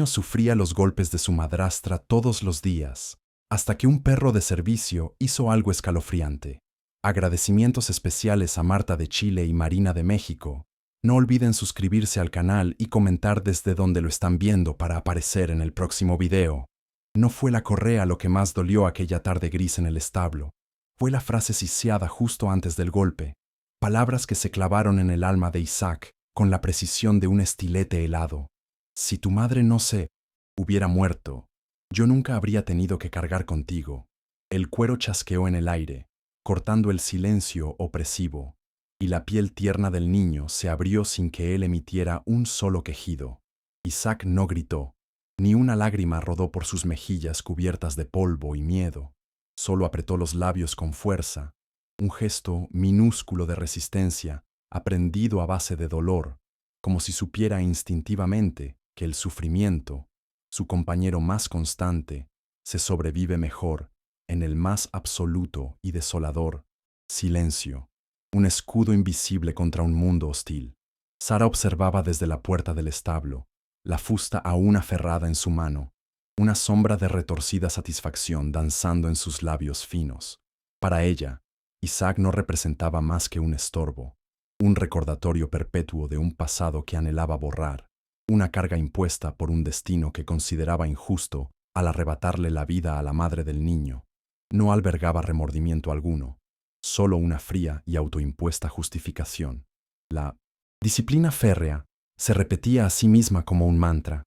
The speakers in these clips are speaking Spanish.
niño sufría los golpes de su madrastra todos los días, hasta que un perro de servicio hizo algo escalofriante. Agradecimientos especiales a Marta de Chile y Marina de México. No olviden suscribirse al canal y comentar desde donde lo están viendo para aparecer en el próximo video. No fue la correa lo que más dolió aquella tarde gris en el establo. Fue la frase siseada justo antes del golpe. Palabras que se clavaron en el alma de Isaac con la precisión de un estilete helado. Si tu madre no se hubiera muerto, yo nunca habría tenido que cargar contigo. El cuero chasqueó en el aire, cortando el silencio opresivo, y la piel tierna del niño se abrió sin que él emitiera un solo quejido. Isaac no gritó, ni una lágrima rodó por sus mejillas cubiertas de polvo y miedo. Solo apretó los labios con fuerza, un gesto minúsculo de resistencia, aprendido a base de dolor, como si supiera instintivamente que el sufrimiento, su compañero más constante, se sobrevive mejor en el más absoluto y desolador silencio, un escudo invisible contra un mundo hostil. Sara observaba desde la puerta del establo, la fusta aún aferrada en su mano, una sombra de retorcida satisfacción danzando en sus labios finos. Para ella, Isaac no representaba más que un estorbo, un recordatorio perpetuo de un pasado que anhelaba borrar, una carga impuesta por un destino que consideraba injusto al arrebatarle la vida a la madre del niño. No albergaba remordimiento alguno, solo una fría y autoimpuesta justificación. La disciplina férrea se repetía a sí misma como un mantra.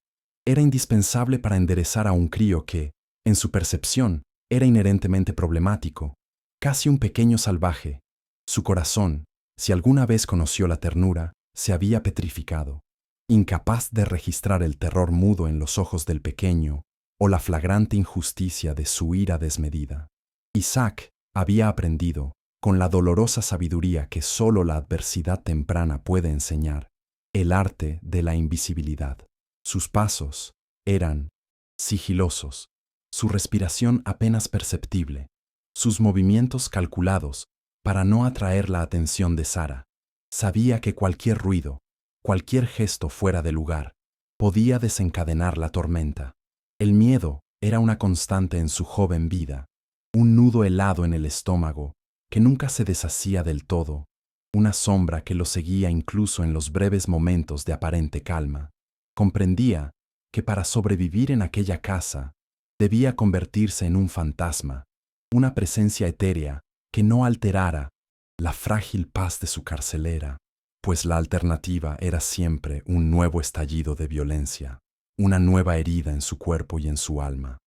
Era indispensable para enderezar a un crío que, en su percepción, era inherentemente problemático, casi un pequeño salvaje. Su corazón, si alguna vez conoció la ternura, se había petrificado, incapaz de registrar el terror mudo en los ojos del pequeño o la flagrante injusticia de su ira desmedida. Isaac había aprendido, con la dolorosa sabiduría que solo la adversidad temprana puede enseñar, el arte de la invisibilidad. Sus pasos eran sigilosos, su respiración apenas perceptible, sus movimientos calculados para no atraer la atención de Sara. Sabía que cualquier ruido, cualquier gesto fuera de lugar, podía desencadenar la tormenta. El miedo era una constante en su joven vida, un nudo helado en el estómago que nunca se deshacía del todo, una sombra que lo seguía incluso en los breves momentos de aparente calma. Comprendía que para sobrevivir en aquella casa debía convertirse en un fantasma, una presencia etérea que no alterara la frágil paz de su carcelera, pues la alternativa era siempre un nuevo estallido de violencia, una nueva herida en su cuerpo y en su alma.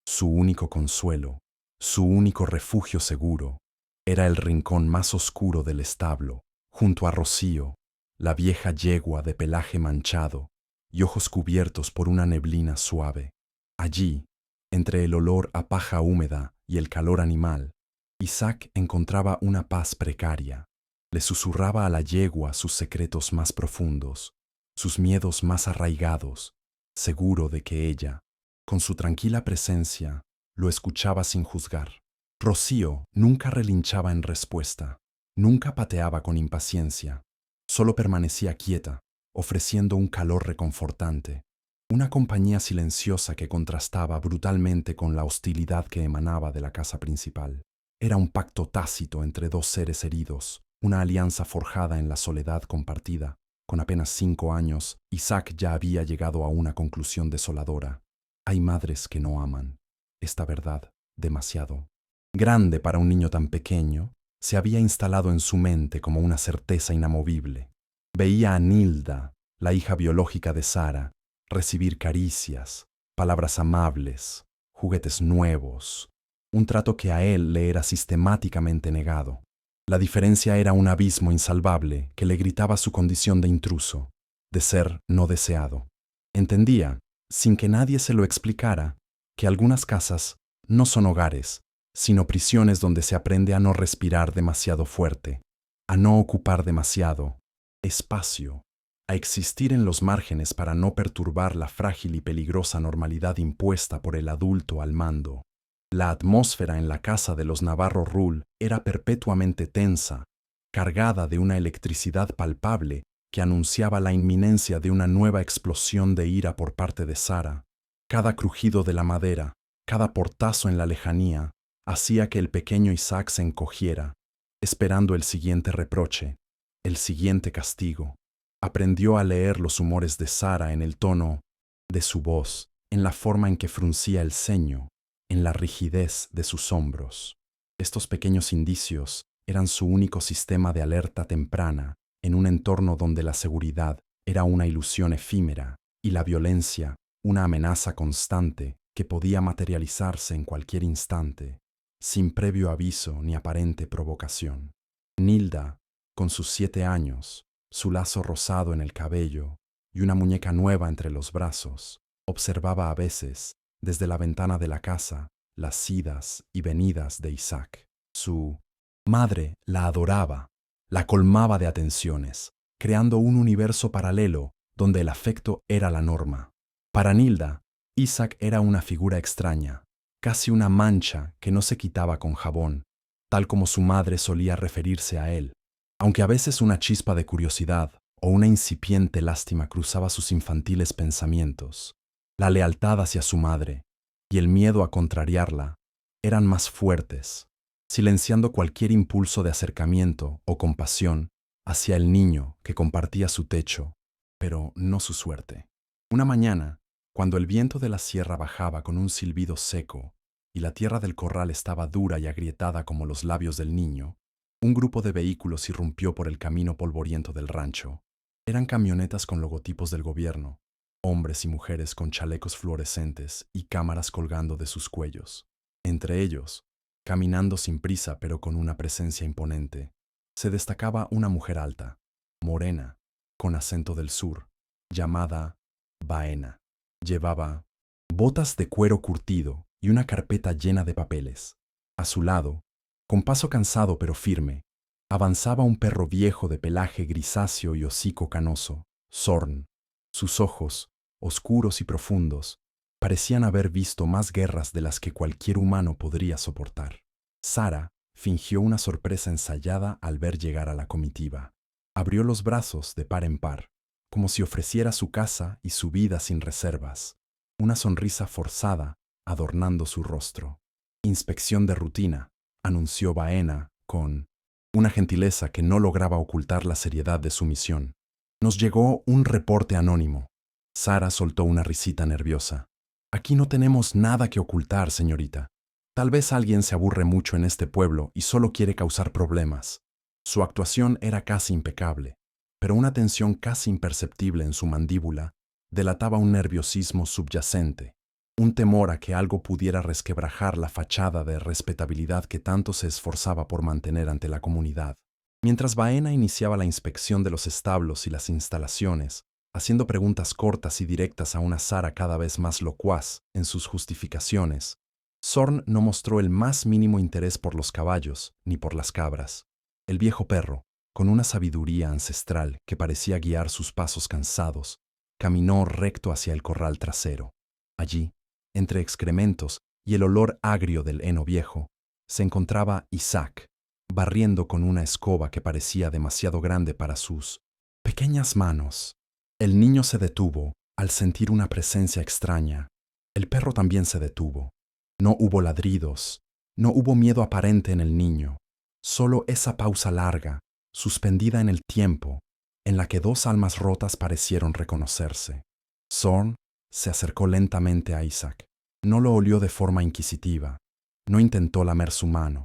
Su único consuelo, su único refugio seguro, era el rincón más oscuro del establo, junto a Rocío, la vieja yegua de pelaje manchado y ojos cubiertos por una neblina suave. Allí, entre el olor a paja húmeda y el calor animal, Isaac encontraba una paz precaria. Le susurraba a la yegua sus secretos más profundos, sus miedos más arraigados, seguro de que ella, con su tranquila presencia, lo escuchaba sin juzgar. Rocío nunca relinchaba en respuesta, nunca pateaba con impaciencia, solo permanecía quieta, ofreciendo un calor reconfortante, una compañía silenciosa que contrastaba brutalmente con la hostilidad que emanaba de la casa principal. Era un pacto tácito entre dos seres heridos, una alianza forjada en la soledad compartida. Con apenas 5 años, Isaac ya había llegado a una conclusión desoladora. Hay madres que no aman. Esta verdad, demasiado grande para un niño tan pequeño, se había instalado en su mente como una certeza inamovible. Veía a Nilda, la hija biológica de Sara, recibir caricias, palabras amables, juguetes nuevos, un trato que a él le era sistemáticamente negado. La diferencia era un abismo insalvable que le gritaba su condición de intruso, de ser no deseado. Entendía, sin que nadie se lo explicara, que algunas casas no son hogares, sino prisiones donde se aprende a no respirar demasiado fuerte, a no ocupar demasiado espacio, a existir en los márgenes para no perturbar la frágil y peligrosa normalidad impuesta por el adulto al mando. La atmósfera en la casa de los Navarro Rull era perpetuamente tensa, cargada de una electricidad palpable que anunciaba la inminencia de una nueva explosión de ira por parte de Sara. Cada crujido de la madera, cada portazo en la lejanía, hacía que el pequeño Isaac se encogiera, esperando el siguiente reproche, el siguiente castigo. Aprendió a leer los humores de Sara en el tono de su voz, en la forma en que fruncía el ceño, en la rigidez de sus hombros. Estos pequeños indicios eran su único sistema de alerta temprana en un entorno donde la seguridad era una ilusión efímera y la violencia una amenaza constante que podía materializarse en cualquier instante, sin previo aviso ni aparente provocación. Nilda, con sus 7 años, su lazo rosado en el cabello y una muñeca nueva entre los brazos, observaba a veces, desde la ventana de la casa, las idas y venidas de Isaac. Su madre la adoraba, la colmaba de atenciones, creando un universo paralelo donde el afecto era la norma. Para Nilda, Isaac era una figura extraña, casi una mancha que no se quitaba con jabón, tal como su madre solía referirse a él, aunque a veces una chispa de curiosidad o una incipiente lástima cruzaba sus infantiles pensamientos. La lealtad hacia su madre y el miedo a contrariarla eran más fuertes, silenciando cualquier impulso de acercamiento o compasión hacia el niño que compartía su techo, pero no su suerte. Una mañana, cuando el viento de la sierra bajaba con un silbido seco y la tierra del corral estaba dura y agrietada como los labios del niño, un grupo de vehículos irrumpió por el camino polvoriento del rancho. Eran camionetas con logotipos del gobierno, hombres y mujeres con chalecos fluorescentes y cámaras colgando de sus cuellos. Entre ellos, caminando sin prisa pero con una presencia imponente, se destacaba una mujer alta, morena, con acento del sur, llamada Baena. Llevaba botas de cuero curtido y una carpeta llena de papeles. A su lado, con paso cansado pero firme, avanzaba un perro viejo de pelaje grisáceo y hocico canoso, Zorn. Sus ojos, oscuros y profundos, parecían haber visto más guerras de las que cualquier humano podría soportar. Sara fingió una sorpresa ensayada al ver llegar a la comitiva. Abrió los brazos de par en par, como si ofreciera su casa y su vida sin reservas, una sonrisa forzada adornando su rostro. Inspección de rutina, anunció Baena con una gentileza que no lograba ocultar la seriedad de su misión. Nos llegó un reporte anónimo. Sara soltó una risita nerviosa. Aquí no tenemos nada que ocultar, señorita. Tal vez alguien se aburre mucho en este pueblo y solo quiere causar problemas. Su actuación era casi impecable, pero una tensión casi imperceptible en su mandíbula delataba un nerviosismo subyacente, un temor a que algo pudiera resquebrajar la fachada de respetabilidad que tanto se esforzaba por mantener ante la comunidad. Mientras Baena iniciaba la inspección de los establos y las instalaciones, haciendo preguntas cortas y directas a una Sara cada vez más locuaz en sus justificaciones, Zorn no mostró el más mínimo interés por los caballos ni por las cabras. El viejo perro, con una sabiduría ancestral que parecía guiar sus pasos cansados, caminó recto hacia el corral trasero. Allí, entre excrementos y el olor agrio del heno viejo, se encontraba Isaac, barriendo con una escoba que parecía demasiado grande para sus pequeñas manos. El niño se detuvo al sentir una presencia extraña. El perro también se detuvo. No hubo ladridos, no hubo miedo aparente en el niño, solo esa pausa larga, suspendida en el tiempo, en la que dos almas rotas parecieron reconocerse. Zorn se acercó lentamente a Isaac. No lo olió de forma inquisitiva, no intentó lamer su mano,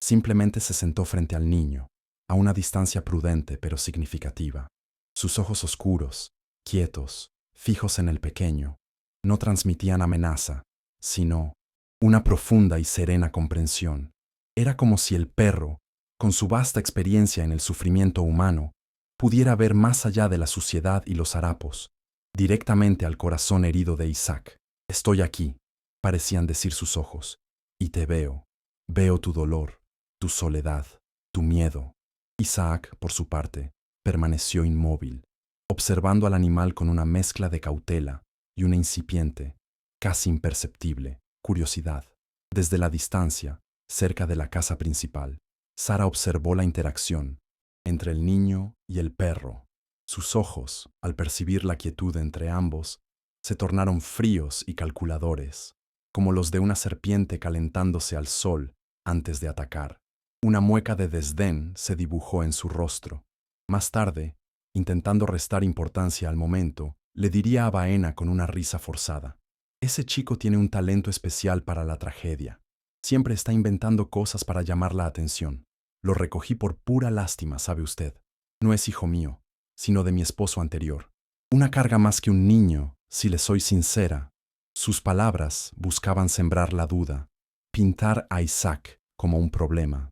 simplemente se sentó frente al niño, a una distancia prudente pero significativa. Sus ojos oscuros, quietos, fijos en el pequeño, no transmitían amenaza, sino una profunda y serena comprensión. Era como si el perro, con su vasta experiencia en el sufrimiento humano, pudiera ver más allá de la suciedad y los harapos, directamente al corazón herido de Isaac. Estoy aquí, parecían decir sus ojos, y te veo. Veo tu dolor, tu soledad, tu miedo. Isaac, por su parte, permaneció inmóvil, observando al animal con una mezcla de cautela y una incipiente, casi imperceptible, curiosidad. Desde la distancia, cerca de la casa principal, Sara observó la interacción entre el niño y el perro. Sus ojos, al percibir la quietud entre ambos, se tornaron fríos y calculadores, como los de una serpiente calentándose al sol antes de atacar. Una mueca de desdén se dibujó en su rostro. Más tarde, intentando restar importancia al momento, le diría a Baena con una risa forzada: «Ese chico tiene un talento especial para la tragedia. Siempre está inventando cosas para llamar la atención. Lo recogí por pura lástima, ¿sabe usted? No es hijo mío, sino de mi esposo anterior. Una carga más que un niño, si le soy sincera». Sus palabras buscaban sembrar la duda, pintar a Isaac como un problema.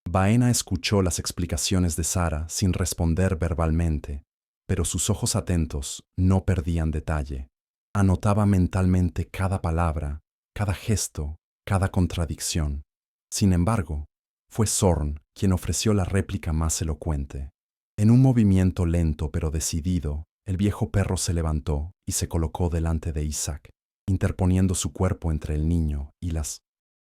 Baena escuchó las explicaciones de Sara sin responder verbalmente, pero sus ojos atentos no perdían detalle. Anotaba mentalmente cada palabra, cada gesto, cada contradicción. Sin embargo, fue Zorn quien ofreció la réplica más elocuente. En un movimiento lento pero decidido, el viejo perro se levantó y se colocó delante de Isaac, interponiendo su cuerpo entre el niño y la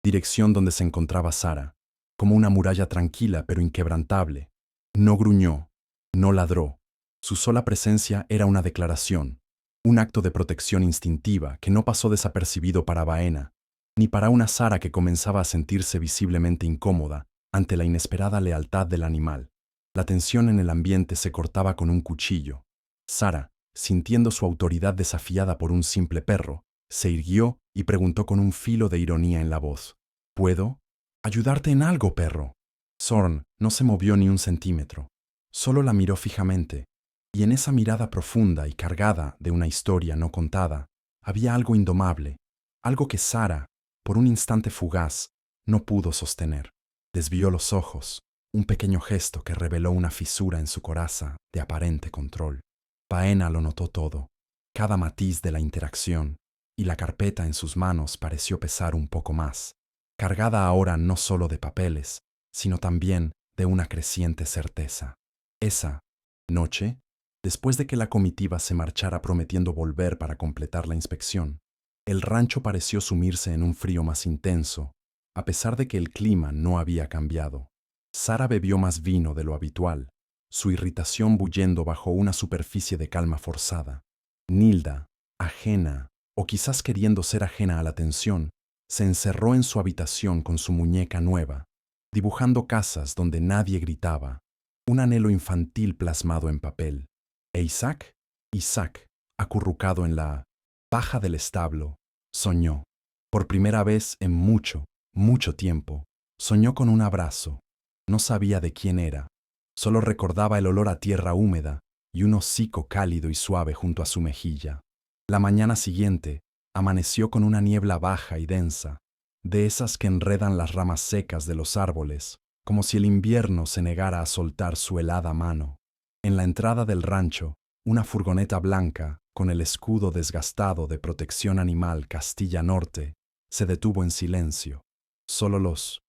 dirección donde se encontraba Sara, como una muralla tranquila pero inquebrantable. No gruñó, no ladró. Su sola presencia era una declaración, un acto de protección instintiva que no pasó desapercibido para Baena, ni para una Sara que comenzaba a sentirse visiblemente incómoda ante la inesperada lealtad del animal. La tensión en el ambiente se cortaba con un cuchillo. Sara, sintiendo su autoridad desafiada por un simple perro, se irguió y preguntó con un filo de ironía en la voz: «¿Puedo ayudarte en algo, perro?» Zorn no se movió ni un centímetro. Solo la miró fijamente, y en esa mirada profunda y cargada de una historia no contada, había algo indomable, algo que Sara, por un instante fugaz, no pudo sostener. Desvió los ojos, un pequeño gesto que reveló una fisura en su coraza de aparente control. Baena lo notó todo, cada matiz de la interacción, y la carpeta en sus manos pareció pesar un poco más, cargada ahora no solo de papeles, sino también de una creciente certeza. Esa noche, después de que la comitiva se marchara prometiendo volver para completar la inspección, el rancho pareció sumirse en un frío más intenso, a pesar de que el clima no había cambiado. Sara bebió más vino de lo habitual, su irritación bullendo bajo una superficie de calma forzada. Nilda, ajena, o quizás queriendo ser ajena a la tensión, se encerró en su habitación con su muñeca nueva, dibujando casas donde nadie gritaba, un anhelo infantil plasmado en papel. E Isaac, acurrucado en la paja del establo, soñó. Por primera vez en mucho, mucho tiempo, soñó con un abrazo. No sabía de quién era, solo recordaba el olor a tierra húmeda y un hocico cálido y suave junto a su mejilla. La mañana siguiente amaneció con una niebla baja y densa, de esas que enredan las ramas secas de los árboles, como si el invierno se negara a soltar su helada mano. En la entrada del rancho, una furgoneta blanca, con el escudo desgastado de Protección Animal Castilla Norte, se detuvo en silencio. Solo los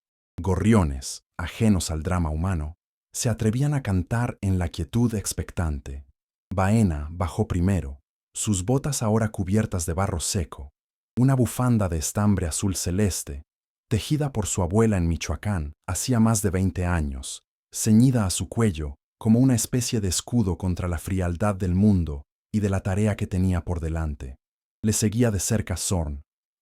gorriones, ajenos al drama humano, se atrevían a cantar en la quietud expectante. Baena bajó primero, sus botas ahora cubiertas de barro seco, una bufanda de estambre azul celeste, tejida por su abuela en Michoacán hacía más de 20 años, ceñida a su cuello como una especie de escudo contra la frialdad del mundo y de la tarea que tenía por delante. Le seguía de cerca Zorn,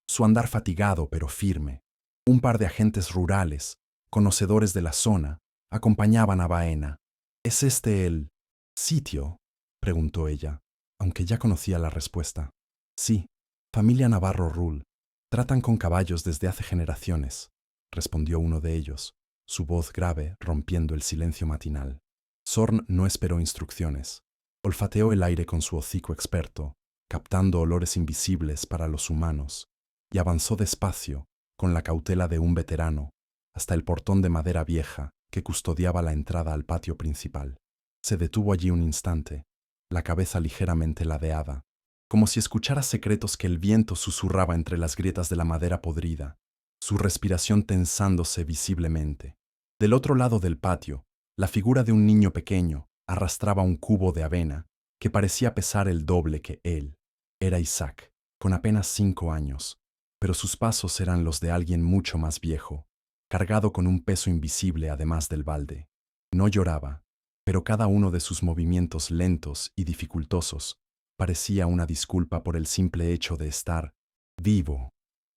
su andar fatigado pero firme. Un par de agentes rurales, conocedores de la zona, acompañaban a Baena. ¿Es este el sitio?, preguntó ella, aunque ya conocía la respuesta. Sí, familia Navarro Rull. Tratan con caballos desde hace generaciones, respondió uno de ellos, su voz grave rompiendo el silencio matinal. Zorn no esperó instrucciones. Olfateó el aire con su hocico experto, captando olores invisibles para los humanos, y avanzó despacio, con la cautela de un veterano, hasta el portón de madera vieja que custodiaba la entrada al patio principal. Se detuvo allí un instante, la cabeza ligeramente ladeada, como si escuchara secretos que el viento susurraba entre las grietas de la madera podrida, su respiración tensándose visiblemente. Del otro lado del patio, la figura de un niño pequeño arrastraba un cubo de avena que parecía pesar el doble que él. Era Isaac, con apenas 5 años, pero sus pasos eran los de alguien mucho más viejo, cargado con un peso invisible además del balde. No lloraba, pero cada uno de sus movimientos lentos y dificultosos Parecía una disculpa por el simple hecho de estar vivo,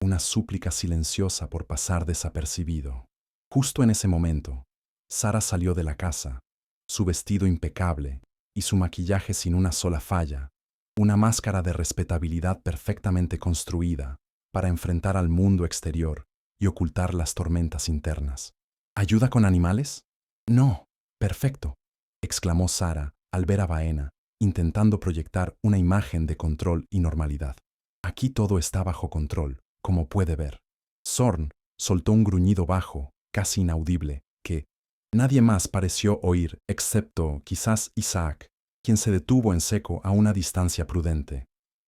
una súplica silenciosa por pasar desapercibido. Justo en ese momento, Sara salió de la casa, su vestido impecable y su maquillaje sin una sola falla, una máscara de respetabilidad perfectamente construida para enfrentar al mundo exterior y ocultar las tormentas internas. ¿Ayuda con animales? No, perfecto, exclamó Sara al ver a Baena, intentando proyectar una imagen de control y normalidad. Aquí todo está bajo control, como puede ver. Zorn soltó un gruñido bajo, casi inaudible, que nadie más pareció oír, excepto quizás Isaac, quien se detuvo en seco a una distancia prudente.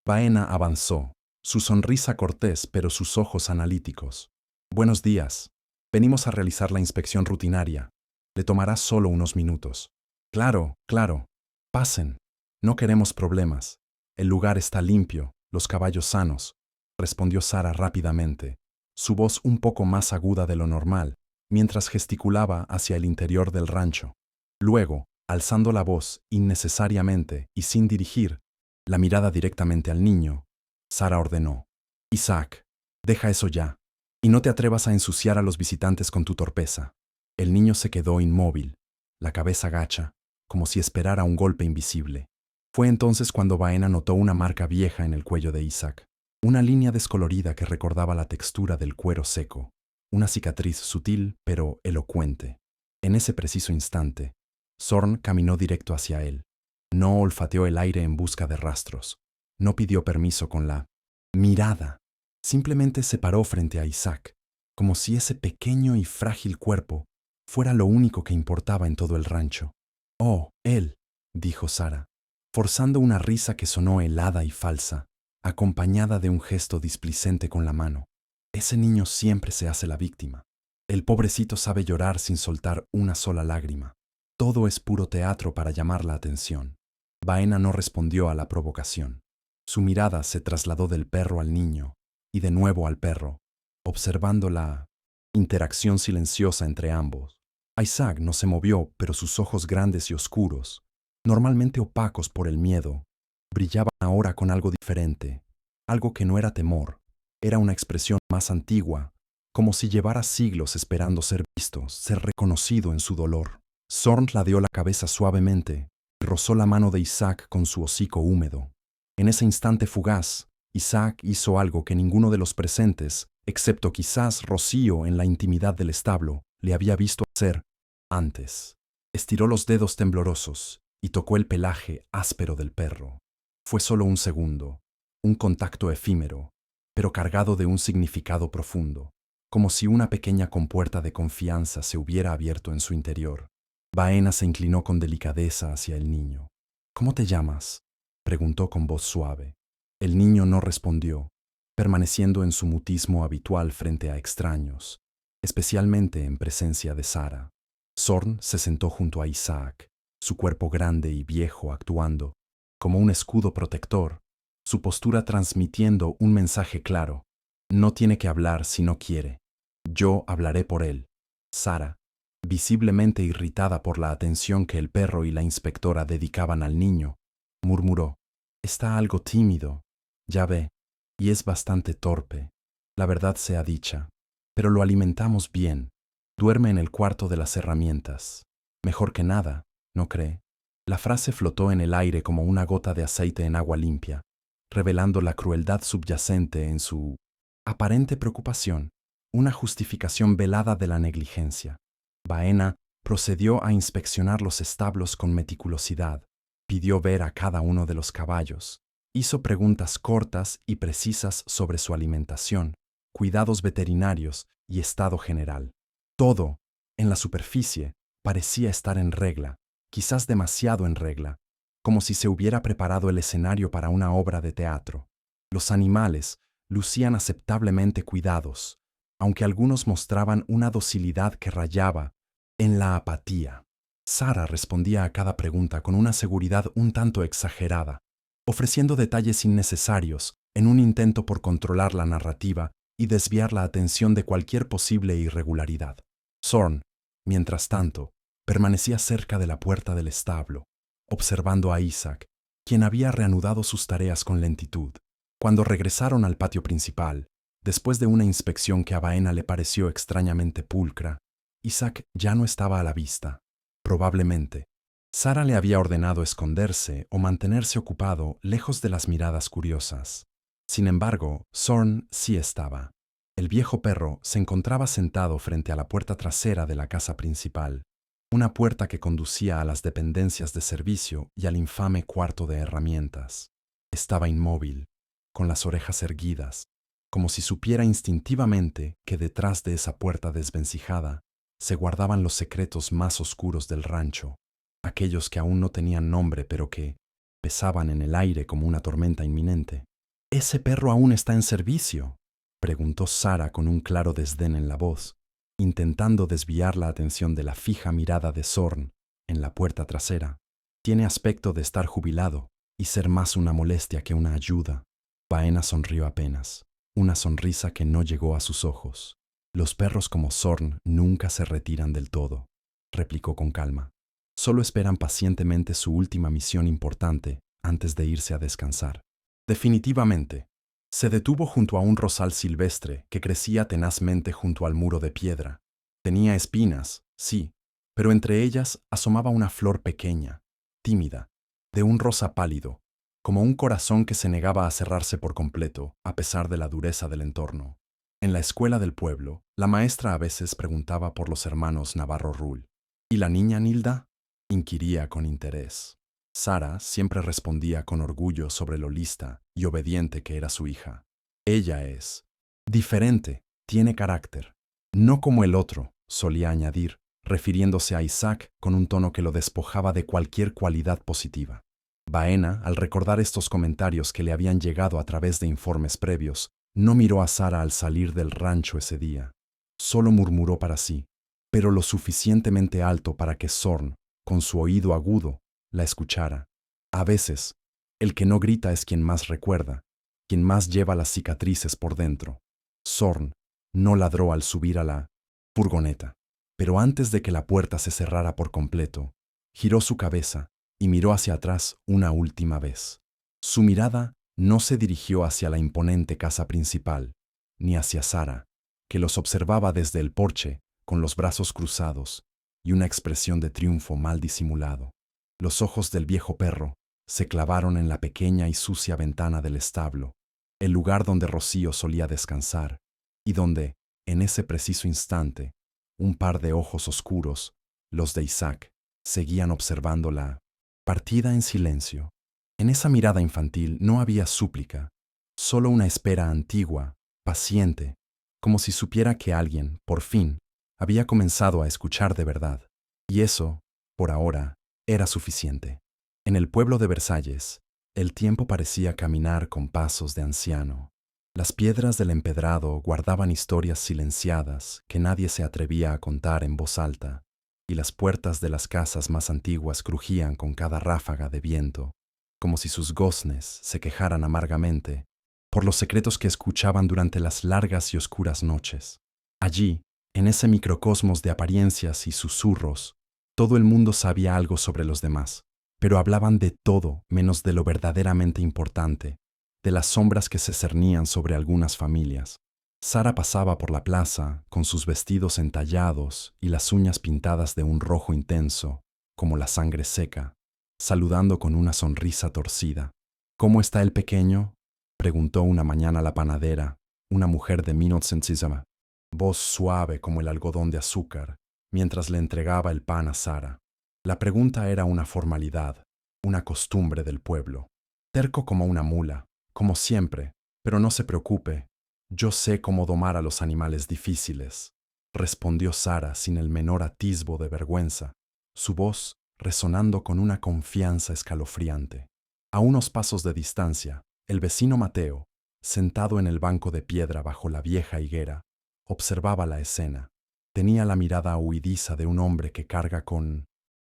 Baena avanzó, su sonrisa cortés pero sus ojos analíticos. Buenos días. Venimos a realizar la inspección rutinaria. Le tomará solo unos minutos. Claro, claro. Pasen. No queremos problemas. El lugar está limpio, los caballos sanos, respondió Sara rápidamente, su voz un poco más aguda de lo normal, mientras gesticulaba hacia el interior del rancho. Luego, alzando la voz innecesariamente y sin dirigir la mirada directamente al niño, Sara ordenó: Isaac, deja eso ya, y no te atrevas a ensuciar a los visitantes con tu torpeza. El niño se quedó inmóvil, la cabeza gacha, como si esperara un golpe invisible. Fue entonces cuando Baena notó una marca vieja en el cuello de Isaac, una línea descolorida que recordaba la textura del cuero seco, una cicatriz sutil pero elocuente. En ese preciso instante, Zorn caminó directo hacia él. No olfateó el aire en busca de rastros. No pidió permiso con la mirada. Simplemente se paró frente a Isaac, como si ese pequeño y frágil cuerpo fuera lo único que importaba en todo el rancho. Oh, él, dijo Sara, forzando una risa que sonó helada y falsa, acompañada de un gesto displicente con la mano. Ese niño siempre se hace la víctima. El pobrecito sabe llorar sin soltar una sola lágrima. Todo es puro teatro para llamar la atención. Baena no respondió a la provocación. Su mirada se trasladó del perro al niño y de nuevo al perro, observando la interacción silenciosa entre ambos. Isaac no se movió, pero sus ojos grandes y oscuros, normalmente opacos por el miedo, brillaban ahora con algo diferente, algo que no era temor, era una expresión más antigua, como si llevara siglos esperando ser visto, ser reconocido en su dolor. Zorn ladeó la cabeza suavemente y rozó la mano de Isaac con su hocico húmedo. En ese instante fugaz, Isaac hizo algo que ninguno de los presentes, excepto quizás Rocío en la intimidad del establo, le había visto hacer antes. Estiró los dedos temblorosos y tocó el pelaje áspero del perro. Fue solo un segundo, un contacto efímero, pero cargado de un significado profundo, como si una pequeña compuerta de confianza se hubiera abierto en su interior. Baena se inclinó con delicadeza hacia el niño. ¿Cómo te llamas?, preguntó con voz suave. El niño no respondió, permaneciendo en su mutismo habitual frente a extraños, especialmente en presencia de Sara. Zorn se sentó junto a Isaac, su cuerpo grande y viejo actuando como un escudo protector, su postura transmitiendo un mensaje claro: no tiene que hablar si no quiere. Yo hablaré por él. Sara, visiblemente irritada por la atención que el perro y la inspectora dedicaban al niño, murmuró: está algo tímido, ya ve, y es bastante torpe. La verdad sea dicha, pero lo alimentamos bien. Duerme en el cuarto de las herramientas. Mejor que nada, ¿no cree? La frase flotó en el aire como una gota de aceite en agua limpia, revelando la crueldad subyacente en su aparente preocupación, una justificación velada de la negligencia. Baena procedió a inspeccionar los establos con meticulosidad, pidió ver a cada uno de los caballos, hizo preguntas cortas y precisas sobre su alimentación, cuidados veterinarios y estado general. Todo, en la superficie, parecía estar en regla, quizás demasiado en regla, como si se hubiera preparado el escenario para una obra de teatro. Los animales lucían aceptablemente cuidados, aunque algunos mostraban una docilidad que rayaba en la apatía. Sara respondía a cada pregunta con una seguridad un tanto exagerada, ofreciendo detalles innecesarios en un intento por controlar la narrativa y desviar la atención de cualquier posible irregularidad. Zorn, mientras tanto, permanecía cerca de la puerta del establo, observando a Isaac, quien había reanudado sus tareas con lentitud. Cuando regresaron al patio principal, después de una inspección que a Baena le pareció extrañamente pulcra, Isaac ya no estaba a la vista. Probablemente, Sara le había ordenado esconderse o mantenerse ocupado lejos de las miradas curiosas. Sin embargo, Zorn sí estaba. El viejo perro se encontraba sentado frente a la puerta trasera de la casa principal, una puerta que conducía a las dependencias de servicio y al infame cuarto de herramientas. Estaba inmóvil, con las orejas erguidas, como si supiera instintivamente que detrás de esa puerta desvencijada se guardaban los secretos más oscuros del rancho, aquellos que aún no tenían nombre pero que pesaban en el aire como una tormenta inminente. ¿Ese perro aún está en servicio?, preguntó Sara con un claro desdén en la voz, intentando desviar la atención de la fija mirada de Zorn en la puerta trasera. Tiene aspecto de estar jubilado y ser más una molestia que una ayuda. Baena sonrió apenas, una sonrisa que no llegó a sus ojos. Los perros como Zorn nunca se retiran del todo, replicó con calma. Solo esperan pacientemente su última misión importante antes de irse a descansar. Definitivamente. Se detuvo junto a un rosal silvestre que crecía tenazmente junto al muro de piedra. Tenía espinas, sí, pero entre ellas asomaba una flor pequeña, tímida, de un rosa pálido, como un corazón que se negaba a cerrarse por completo, a pesar de la dureza del entorno. En la escuela del pueblo, la maestra a veces preguntaba por los hermanos Navarro Rull. ¿Y la niña Nilda?, inquiría con interés. Sara siempre respondía con orgullo sobre lo lista y obediente que era su hija. Ella es diferente, tiene carácter. No como el otro, solía añadir, refiriéndose a Isaac con un tono que lo despojaba de cualquier cualidad positiva. Baena, al recordar estos comentarios que le habían llegado a través de informes previos, no miró a Sara al salir del rancho ese día. Solo murmuró para sí, pero lo suficientemente alto para que Zorn, con su oído agudo, la escuchara. A veces, el que no grita es quien más recuerda, quien más lleva las cicatrices por dentro. Zorn no ladró al subir a la furgoneta, pero antes de que la puerta se cerrara por completo, giró su cabeza y miró hacia atrás una última vez. Su mirada no se dirigió hacia la imponente casa principal, ni hacia Sara, que los observaba desde el porche con los brazos cruzados y una expresión de triunfo mal disimulado. Los ojos del viejo perro se clavaron en la pequeña y sucia ventana del establo, el lugar donde Rocío solía descansar, y donde, en ese preciso instante, un par de ojos oscuros, los de Isaac, seguían observando la partida en silencio. En esa mirada infantil no había súplica, solo una espera antigua, paciente, como si supiera que alguien, por fin, había comenzado a escuchar de verdad. Y eso, por ahora, era suficiente. En el pueblo de Versalles, el tiempo parecía caminar con pasos de anciano. Las piedras del empedrado guardaban historias silenciadas que nadie se atrevía a contar en voz alta, y las puertas de las casas más antiguas crujían con cada ráfaga de viento, como si sus goznes se quejaran amargamente por los secretos que escuchaban durante las largas y oscuras noches. Allí, en ese microcosmos de apariencias y susurros, todo el mundo sabía algo sobre los demás, pero hablaban de todo menos de lo verdaderamente importante, de las sombras que se cernían sobre algunas familias. Sara pasaba por la plaza con sus vestidos entallados y las uñas pintadas de un rojo intenso, como la sangre seca, saludando con una sonrisa torcida. ¿Cómo está el pequeño?, preguntó una mañana la panadera, una mujer de Minot-Sensizama, voz suave como el algodón de azúcar, mientras le entregaba el pan a Sara. La pregunta era una formalidad, una costumbre del pueblo. Terco como una mula, como siempre, pero no se preocupe, yo sé cómo domar a los animales difíciles, respondió Sara sin el menor atisbo de vergüenza, su voz resonando con una confianza escalofriante. A unos pasos de distancia, el vecino Mateo, sentado en el banco de piedra bajo la vieja higuera, observaba la escena. Tenía la mirada huidiza de un hombre que carga con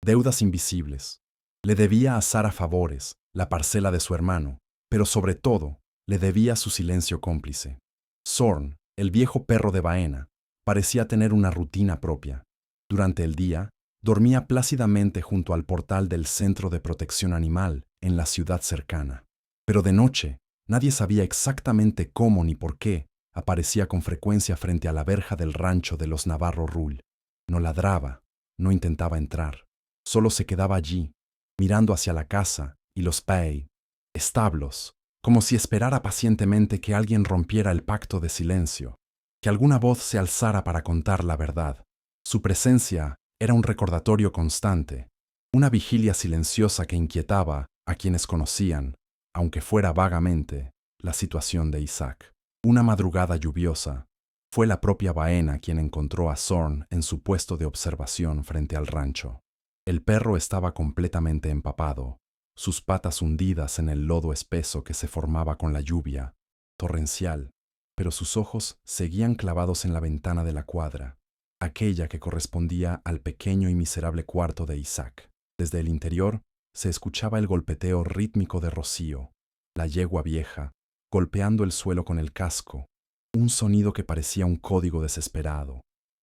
deudas invisibles. Le debía a Sara favores, la parcela de su hermano, pero sobre todo, le debía su silencio cómplice. Zorn, el viejo perro de Baena, parecía tener una rutina propia. Durante el día, Dormía plácidamente junto al portal del Centro de Protección Animal en la ciudad cercana. Pero de noche, nadie sabía exactamente cómo ni por qué aparecía con frecuencia frente a la verja del rancho de los Navarro Rull. No ladraba, no intentaba entrar. Solo se quedaba allí, mirando hacia la casa y los establos, como si esperara pacientemente que alguien rompiera el pacto de silencio, que alguna voz se alzara para contar la verdad. Su presencia era un recordatorio constante, una vigilia silenciosa que inquietaba a quienes conocían, aunque fuera vagamente, la situación de Isaac. Una madrugada lluviosa, fue la propia Baena quien encontró a Zorn en su puesto de observación frente al rancho. El perro estaba completamente empapado, sus patas hundidas en el lodo espeso que se formaba con la lluvia, torrencial, pero sus ojos seguían clavados en la ventana de la cuadra, aquella que correspondía al pequeño y miserable cuarto de Isaac. Desde el interior se escuchaba el golpeteo rítmico de Rocío, la yegua vieja, golpeando el suelo con el casco, un sonido que parecía un código desesperado,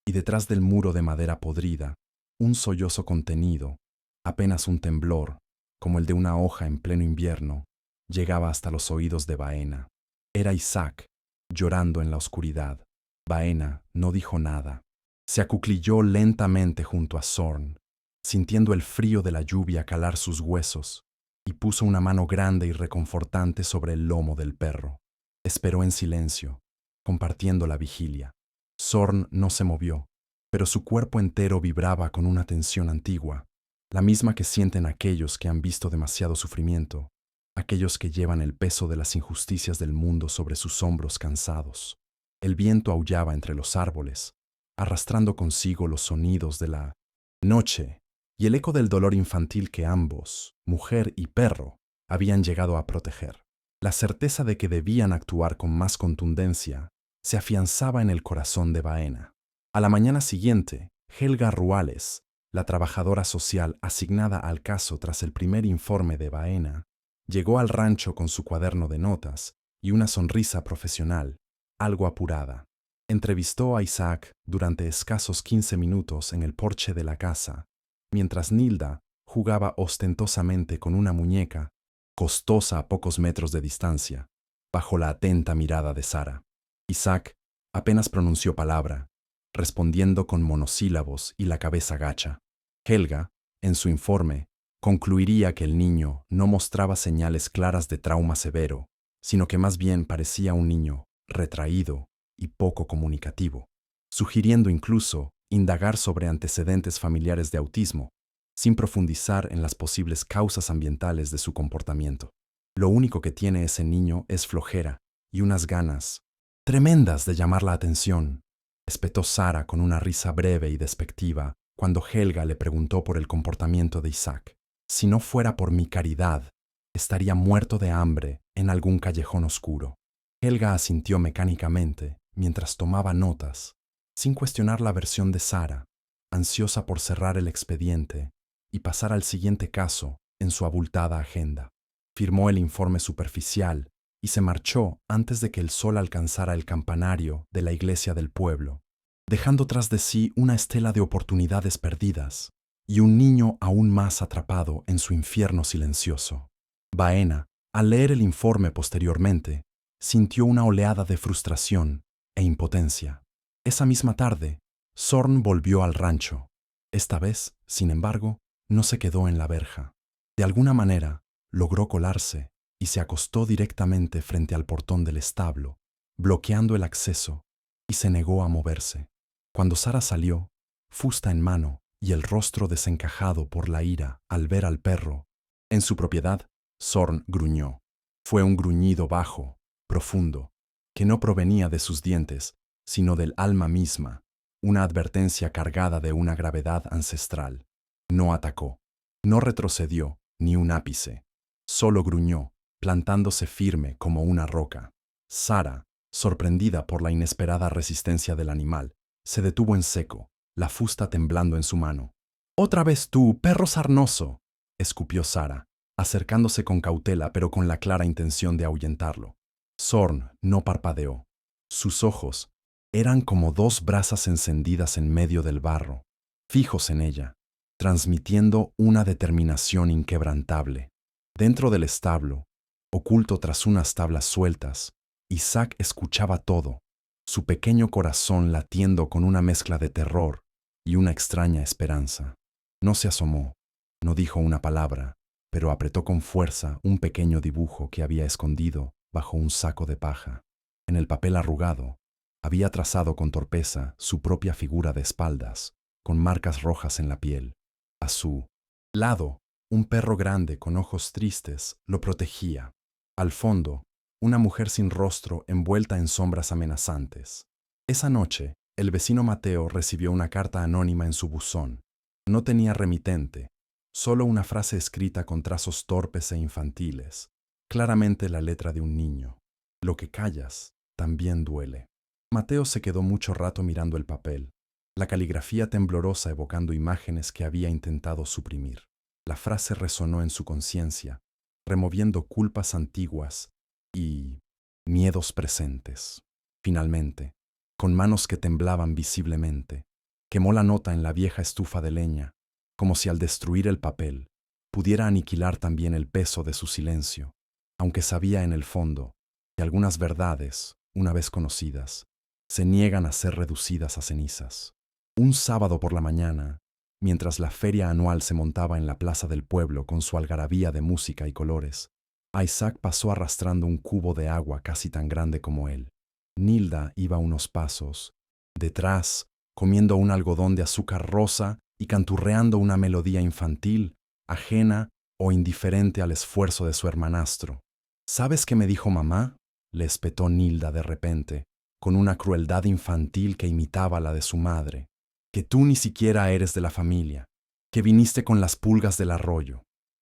y detrás del muro de madera podrida, un sollozo contenido, apenas un temblor, como el de una hoja en pleno invierno, llegaba hasta los oídos de Baena. Era Isaac, llorando en la oscuridad. Baena no dijo nada. Se acuclilló lentamente junto a Zorn, sintiendo el frío de la lluvia calar sus huesos, y puso una mano grande y reconfortante sobre el lomo del perro. Esperó en silencio, compartiendo la vigilia. Zorn no se movió, pero su cuerpo entero vibraba con una tensión antigua, la misma que sienten aquellos que han visto demasiado sufrimiento, aquellos que llevan el peso de las injusticias del mundo sobre sus hombros cansados. El viento aullaba entre los árboles, arrastrando consigo los sonidos de la noche y el eco del dolor infantil que ambos, mujer y perro, habían llegado a proteger. La certeza de que debían actuar con más contundencia se afianzaba en el corazón de Baena. A la mañana siguiente, Helga Ruales, la trabajadora social asignada al caso tras el primer informe de Baena, llegó al rancho con su cuaderno de notas y una sonrisa profesional, algo apurada. Entrevistó a Isaac durante escasos 15 minutos en el porche de la casa, mientras Nilda jugaba ostentosamente con una muñeca, costosa a pocos metros de distancia, bajo la atenta mirada de Sara. Isaac apenas pronunció palabra, respondiendo con monosílabos y la cabeza gacha. Helga, en su informe, concluiría que el niño no mostraba señales claras de trauma severo, sino que más bien parecía un niño retraído y poco comunicativo, sugiriendo incluso indagar sobre antecedentes familiares de autismo, sin profundizar en las posibles causas ambientales de su comportamiento. Lo único que tiene ese niño es flojera y unas ganas tremendas de llamar la atención, espetó Sara con una risa breve y despectiva cuando Helga le preguntó por el comportamiento de Isaac. Si no fuera por mi caridad, estaría muerto de hambre en algún callejón oscuro. Helga asintió mecánicamente mientras tomaba notas, sin cuestionar la versión de Sara, ansiosa por cerrar el expediente y pasar al siguiente caso en su abultada agenda. Firmó el informe superficial y se marchó antes de que el sol alcanzara el campanario de la iglesia del pueblo, dejando tras de sí una estela de oportunidades perdidas y un niño aún más atrapado en su infierno silencioso. Baena, al leer el informe posteriormente, sintió una oleada de frustración e impotencia. Esa misma tarde, Zorn volvió al rancho. Esta vez, sin embargo, no se quedó en la verja. De alguna manera, logró colarse y se acostó directamente frente al portón del establo, bloqueando el acceso, y se negó a moverse. Cuando Sara salió, fusta en mano y el rostro desencajado por la ira al ver al perro, en su propiedad, Zorn gruñó. Fue un gruñido bajo, profundo, que no provenía de sus dientes, sino del alma misma, una advertencia cargada de una gravedad ancestral. No atacó, no retrocedió ni un ápice, solo gruñó, plantándose firme como una roca. Sara, sorprendida por la inesperada resistencia del animal, se detuvo en seco, la fusta temblando en su mano. «¡Otra vez tú, perro sarnoso!», escupió Sara, acercándose con cautela pero con la clara intención de ahuyentarlo. Zorn no parpadeó. Sus ojos eran como dos brasas encendidas en medio del barro, fijos en ella. transmitiendo una determinación inquebrantable. Dentro del establo, oculto tras unas tablas sueltas, Isaac escuchaba todo, su pequeño corazón latiendo con una mezcla de terror y una extraña esperanza. No se asomó, no dijo una palabra, pero apretó con fuerza un pequeño dibujo que había escondido bajo un saco de paja. En el papel arrugado, había trazado con torpeza su propia figura de espaldas, con marcas rojas en la piel. A su lado, un perro grande con ojos tristes lo protegía. Al fondo, una mujer sin rostro envuelta en sombras amenazantes. Esa noche, el vecino Mateo recibió una carta anónima en su buzón. No tenía remitente, solo una frase escrita con trazos torpes e infantiles, claramente la letra de un niño. Lo que callas también duele. Mateo se quedó mucho rato mirando el papel, la caligrafía temblorosa evocando imágenes que había intentado suprimir. La frase resonó en su conciencia, removiendo culpas antiguas y miedos presentes. Finalmente, con manos que temblaban visiblemente, quemó la nota en la vieja estufa de leña, como si al destruir el papel pudiera aniquilar también el peso de su silencio, aunque sabía en el fondo que algunas verdades, una vez conocidas, se niegan a ser reducidas a cenizas. Un sábado por la mañana, mientras la feria anual se montaba en la plaza del pueblo con su algarabía de música y colores, Isaac pasó arrastrando un cubo de agua casi tan grande como él. Nilda iba unos pasos, detrás, comiendo un algodón de azúcar rosa y canturreando una melodía infantil, ajena o indiferente al esfuerzo de su hermanastro. ¿Sabes qué me dijo mamá?, le espetó Nilda de repente, con una crueldad infantil que imitaba la de su madre. Que tú ni siquiera eres de la familia, que viniste con las pulgas del arroyo.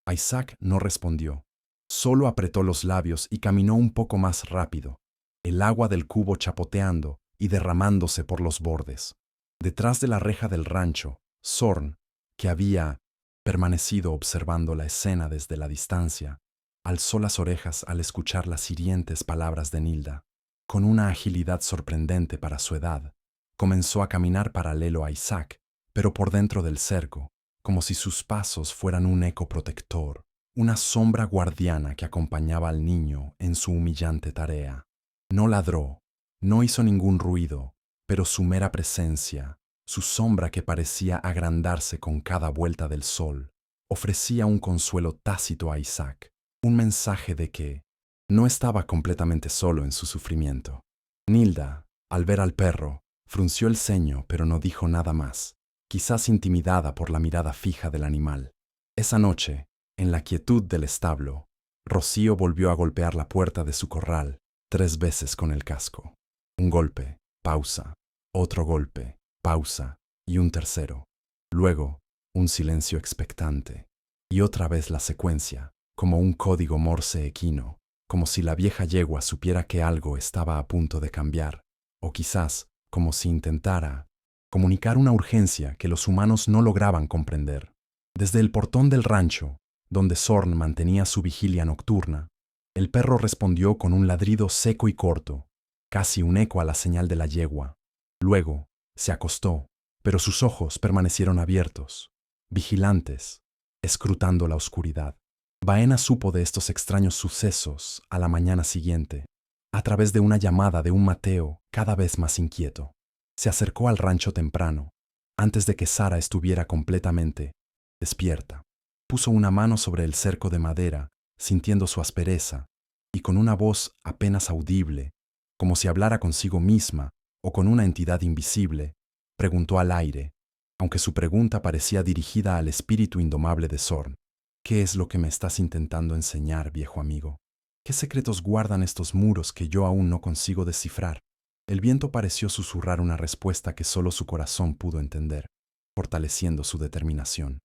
Isaac no respondió, solo apretó los labios y caminó un poco más rápido, el agua del cubo chapoteando y derramándose por los bordes. Detrás de la reja del rancho, Zorn, que había permanecido observando la escena desde la distancia, alzó las orejas al escuchar las hirientes palabras de Nilda. Con una agilidad sorprendente para su edad, comenzó a caminar paralelo a Isaac, pero por dentro del cerco, como si sus pasos fueran un eco protector, una sombra guardiana que acompañaba al niño en su humillante tarea. No ladró, no hizo ningún ruido, pero su mera presencia, su sombra que parecía agrandarse con cada vuelta del sol, ofrecía un consuelo tácito a Isaac, un mensaje de que no estaba completamente solo en su sufrimiento. Nilda, al ver al perro, frunció el ceño, pero no dijo nada más, quizás intimidada por la mirada fija del animal. Esa noche, en la quietud del establo, Rocío volvió a golpear la puerta de su corral 3 veces con el casco. Un golpe, pausa, otro golpe, pausa y un tercero. Luego, un silencio expectante. Y otra vez la secuencia, como un código morse equino, como si la vieja yegua supiera que algo estaba a punto de cambiar, o quizás como si intentara comunicar una urgencia que los humanos no lograban comprender. Desde el portón del rancho, donde Zorn mantenía su vigilia nocturna, el perro respondió con un ladrido seco y corto, casi un eco a la señal de la yegua. Luego se acostó, pero sus ojos permanecieron abiertos, vigilantes, escrutando la oscuridad. Baena supo de estos extraños sucesos a la mañana siguiente, a través de una llamada de un Mateo cada vez más inquieto. Se acercó al rancho temprano, antes de que Sara estuviera completamente despierta. Puso una mano sobre el cerco de madera, sintiendo su aspereza, y con una voz apenas audible, como si hablara consigo misma o con una entidad invisible, preguntó al aire, aunque su pregunta parecía dirigida al espíritu indomable de Zorn. ¿Qué es lo que me estás intentando enseñar, viejo amigo? ¿Qué secretos guardan estos muros que yo aún no consigo descifrar? El viento pareció susurrar una respuesta que solo su corazón pudo entender, fortaleciendo su determinación.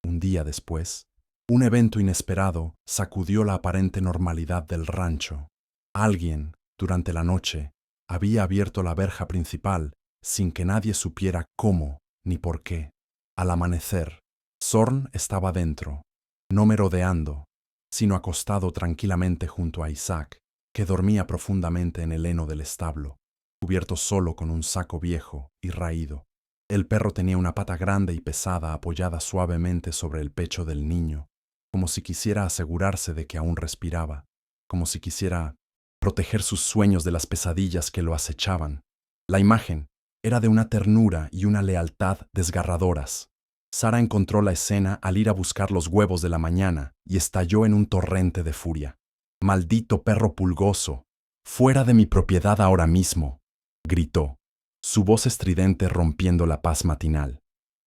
Un día después, un evento inesperado sacudió la aparente normalidad del rancho. Alguien, durante la noche, había abierto la verja principal sin que nadie supiera cómo ni por qué. Al amanecer, Zorn estaba dentro, no merodeando, sino acostado tranquilamente junto a Isaac, que dormía profundamente en el heno del establo, cubierto solo con un saco viejo y raído. El perro tenía una pata grande y pesada apoyada suavemente sobre el pecho del niño, como si quisiera asegurarse de que aún respiraba, como si quisiera proteger sus sueños de las pesadillas que lo acechaban. La imagen era de una ternura y una lealtad desgarradoras. Sara encontró la escena al ir a buscar los huevos de la mañana y estalló en un torrente de furia. «Maldito perro pulgoso, fuera de mi propiedad ahora mismo», gritó, su voz estridente rompiendo la paz matinal.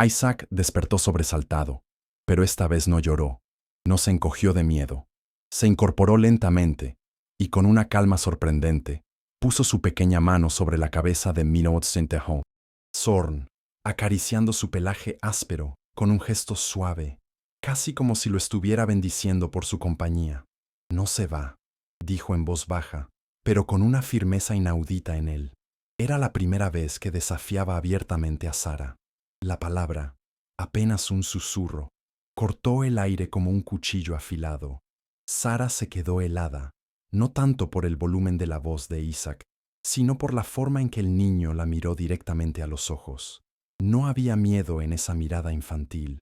Isaac despertó sobresaltado, pero esta vez no lloró, no se encogió de miedo. Se incorporó lentamente y con una calma sorprendente puso su pequeña mano sobre la cabeza de Minaud Saint-Ehon. Zorn, acariciando su pelaje áspero con un gesto suave, casi como si lo estuviera bendiciendo por su compañía. «No se va», dijo en voz baja, pero con una firmeza inaudita en él. Era la primera vez que desafiaba abiertamente a Sara. La palabra, apenas un susurro, cortó el aire como un cuchillo afilado. Sara se quedó helada, no tanto por el volumen de la voz de Isaac, sino por la forma en que el niño la miró directamente a los ojos. No había miedo en esa mirada infantil,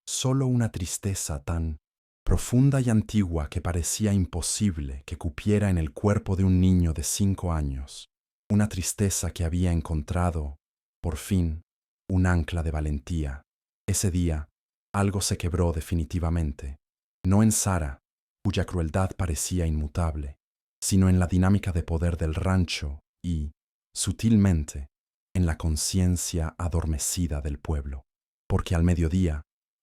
solo una tristeza tan profunda y antigua que parecía imposible que cupiera en el cuerpo de un niño de 5 años. Una tristeza que había encontrado, por fin, un ancla de valentía. Ese día, algo se quebró definitivamente, no en Sara, cuya crueldad parecía inmutable, sino en la dinámica de poder del rancho y, sutilmente, en la conciencia adormecida del pueblo. Porque al mediodía,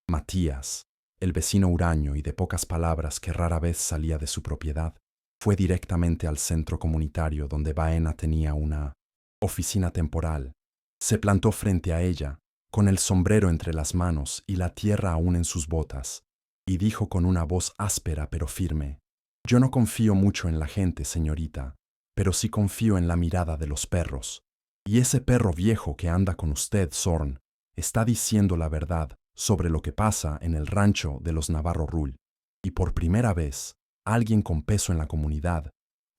Matías, el vecino huraño y de pocas palabras que rara vez salía de su propiedad, fue directamente al centro comunitario donde Baena tenía una oficina temporal. Se plantó frente a ella, con el sombrero entre las manos y la tierra aún en sus botas, y dijo con una voz áspera pero firme: «Yo no confío mucho en la gente, señorita, pero sí confío en la mirada de los perros. Y ese perro viejo que anda con usted, Zorn, está diciendo la verdad sobre lo que pasa en el rancho de los Navarro Rull. Y por primera vez, alguien con peso en la comunidad,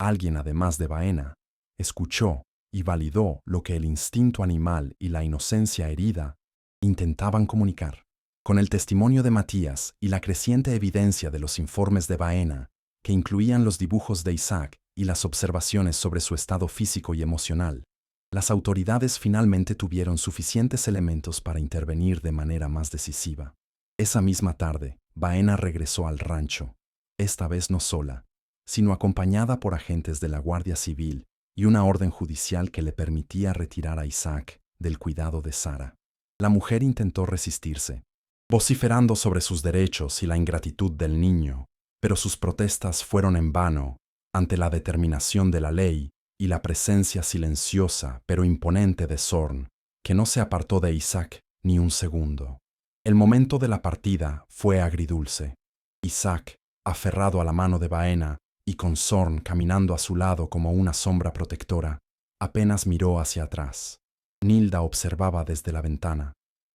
alguien además de Baena, escuchó y validó lo que el instinto animal y la inocencia herida intentaban comunicar. Con el testimonio de Matías y la creciente evidencia de los informes de Baena, que incluían los dibujos de Isaac y las observaciones sobre su estado físico y emocional, las autoridades finalmente tuvieron suficientes elementos para intervenir de manera más decisiva. Esa misma tarde, Baena regresó al rancho, esta vez no sola, sino acompañada por agentes de la Guardia Civil y una orden judicial que le permitía retirar a Isaac del cuidado de Sara. La mujer intentó resistirse, vociferando sobre sus derechos y la ingratitud del niño, pero sus protestas fueron en vano ante la determinación de la ley y la presencia silenciosa pero imponente de Zorn, que no se apartó de Isaac ni un segundo. El momento de la partida fue agridulce. Isaac, aferrado a la mano de Baena y con Zorn caminando a su lado como una sombra protectora, apenas miró hacia atrás. Nilda observaba desde la ventana,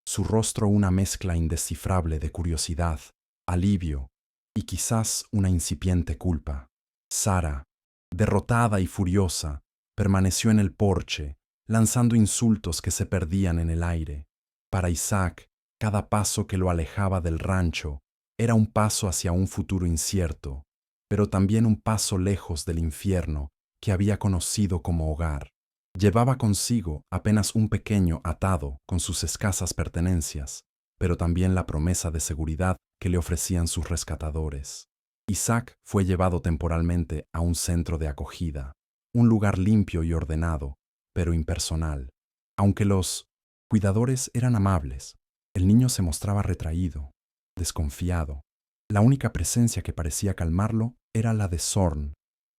su rostro una mezcla indescifrable de curiosidad, alivio y quizás una incipiente culpa. Sara, derrotada y furiosa, permaneció en el porche, lanzando insultos que se perdían en el aire. Para Isaac, cada paso que lo alejaba del rancho era un paso hacia un futuro incierto, pero también un paso lejos del infierno que había conocido como hogar. Llevaba consigo apenas un pequeño atado con sus escasas pertenencias, pero también la promesa de seguridad que le ofrecían sus rescatadores. Isaac fue llevado temporalmente a un centro de acogida, un lugar limpio y ordenado, pero impersonal. Aunque los cuidadores eran amables, el niño se mostraba retraído, desconfiado. La única presencia que parecía calmarlo era la de Zorn,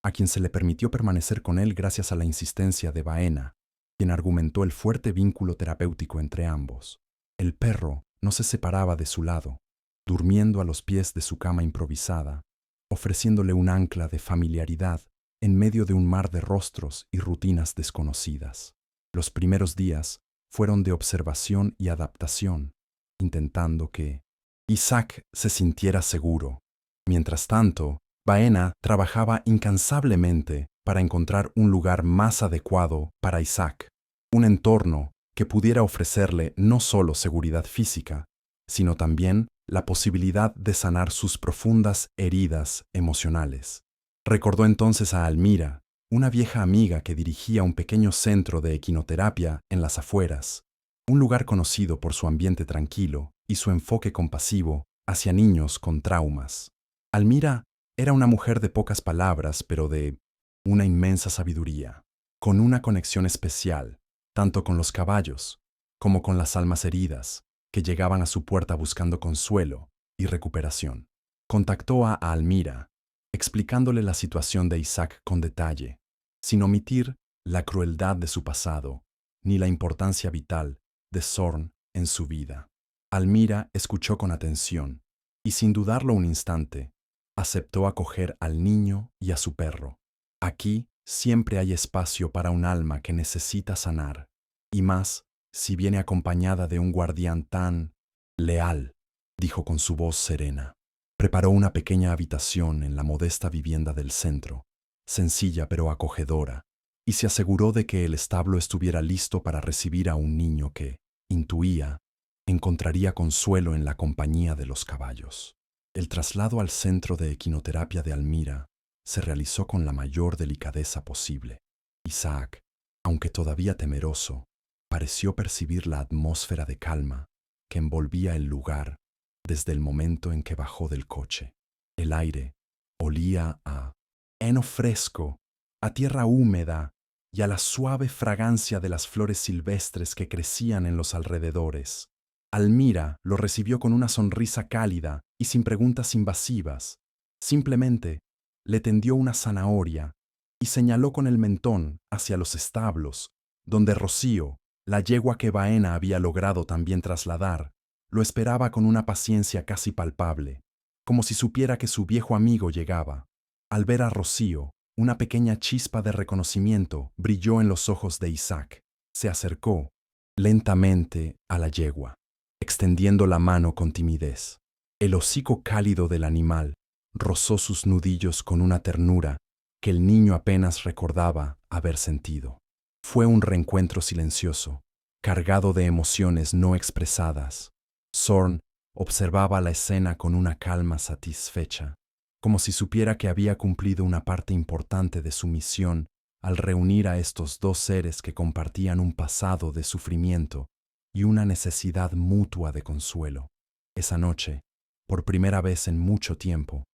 a quien se le permitió permanecer con él gracias a la insistencia de Baena, quien argumentó el fuerte vínculo terapéutico entre ambos. El perro no se separaba de su lado, durmiendo a los pies de su cama improvisada, ofreciéndole un ancla de familiaridad en medio de un mar de rostros y rutinas desconocidas. Los primeros días fueron de observación y adaptación, intentando que Isaac se sintiera seguro. Mientras tanto, Baena trabajaba incansablemente para encontrar un lugar más adecuado para Isaac, un entorno que pudiera ofrecerle no solo seguridad física, sino también la posibilidad de sanar sus profundas heridas emocionales. Recordó entonces a Almira, una vieja amiga que dirigía un pequeño centro de equinoterapia en las afueras, un lugar conocido por su ambiente tranquilo y su enfoque compasivo hacia niños con traumas. Almira era una mujer de pocas palabras, pero de una inmensa sabiduría, con una conexión especial, tanto con los caballos como con las almas heridas, que llegaban a su puerta buscando consuelo y recuperación. Contactó a Almira, explicándole la situación de Isaac con detalle, sin omitir la crueldad de su pasado, ni la importancia vital de Zorn en su vida. Almira escuchó con atención y, sin dudarlo un instante, aceptó acoger al niño y a su perro. Aquí siempre hay espacio para un alma que necesita sanar, y más si viene acompañada de un guardián tan leal, dijo con su voz serena. Preparó una pequeña habitación en la modesta vivienda del centro, sencilla pero acogedora, y se aseguró de que el establo estuviera listo para recibir a un niño que, intuía, encontraría consuelo en la compañía de los caballos. El traslado al centro de equinoterapia de Almira se realizó con la mayor delicadeza posible. Isaac, aunque todavía temeroso, pareció percibir la atmósfera de calma que envolvía el lugar desde el momento en que bajó del coche. El aire olía a heno fresco, a tierra húmeda y a la suave fragancia de las flores silvestres que crecían en los alrededores. Almira lo recibió con una sonrisa cálida y sin preguntas invasivas. Simplemente le tendió una zanahoria y señaló con el mentón hacia los establos, donde Rocío, la yegua que Baena había logrado también trasladar, lo esperaba con una paciencia casi palpable, como si supiera que su viejo amigo llegaba. Al ver a Rocío, una pequeña chispa de reconocimiento brilló en los ojos de Isaac. Se acercó lentamente a la yegua, extendiendo la mano con timidez. El hocico cálido del animal rozó sus nudillos con una ternura que el niño apenas recordaba haber sentido. Fue un reencuentro silencioso, cargado de emociones no expresadas. Zorn observaba la escena con una calma satisfecha, como si supiera que había cumplido una parte importante de su misión al reunir a estos dos seres que compartían un pasado de sufrimiento y una necesidad mutua de consuelo. Esa noche, por primera vez en mucho tiempo,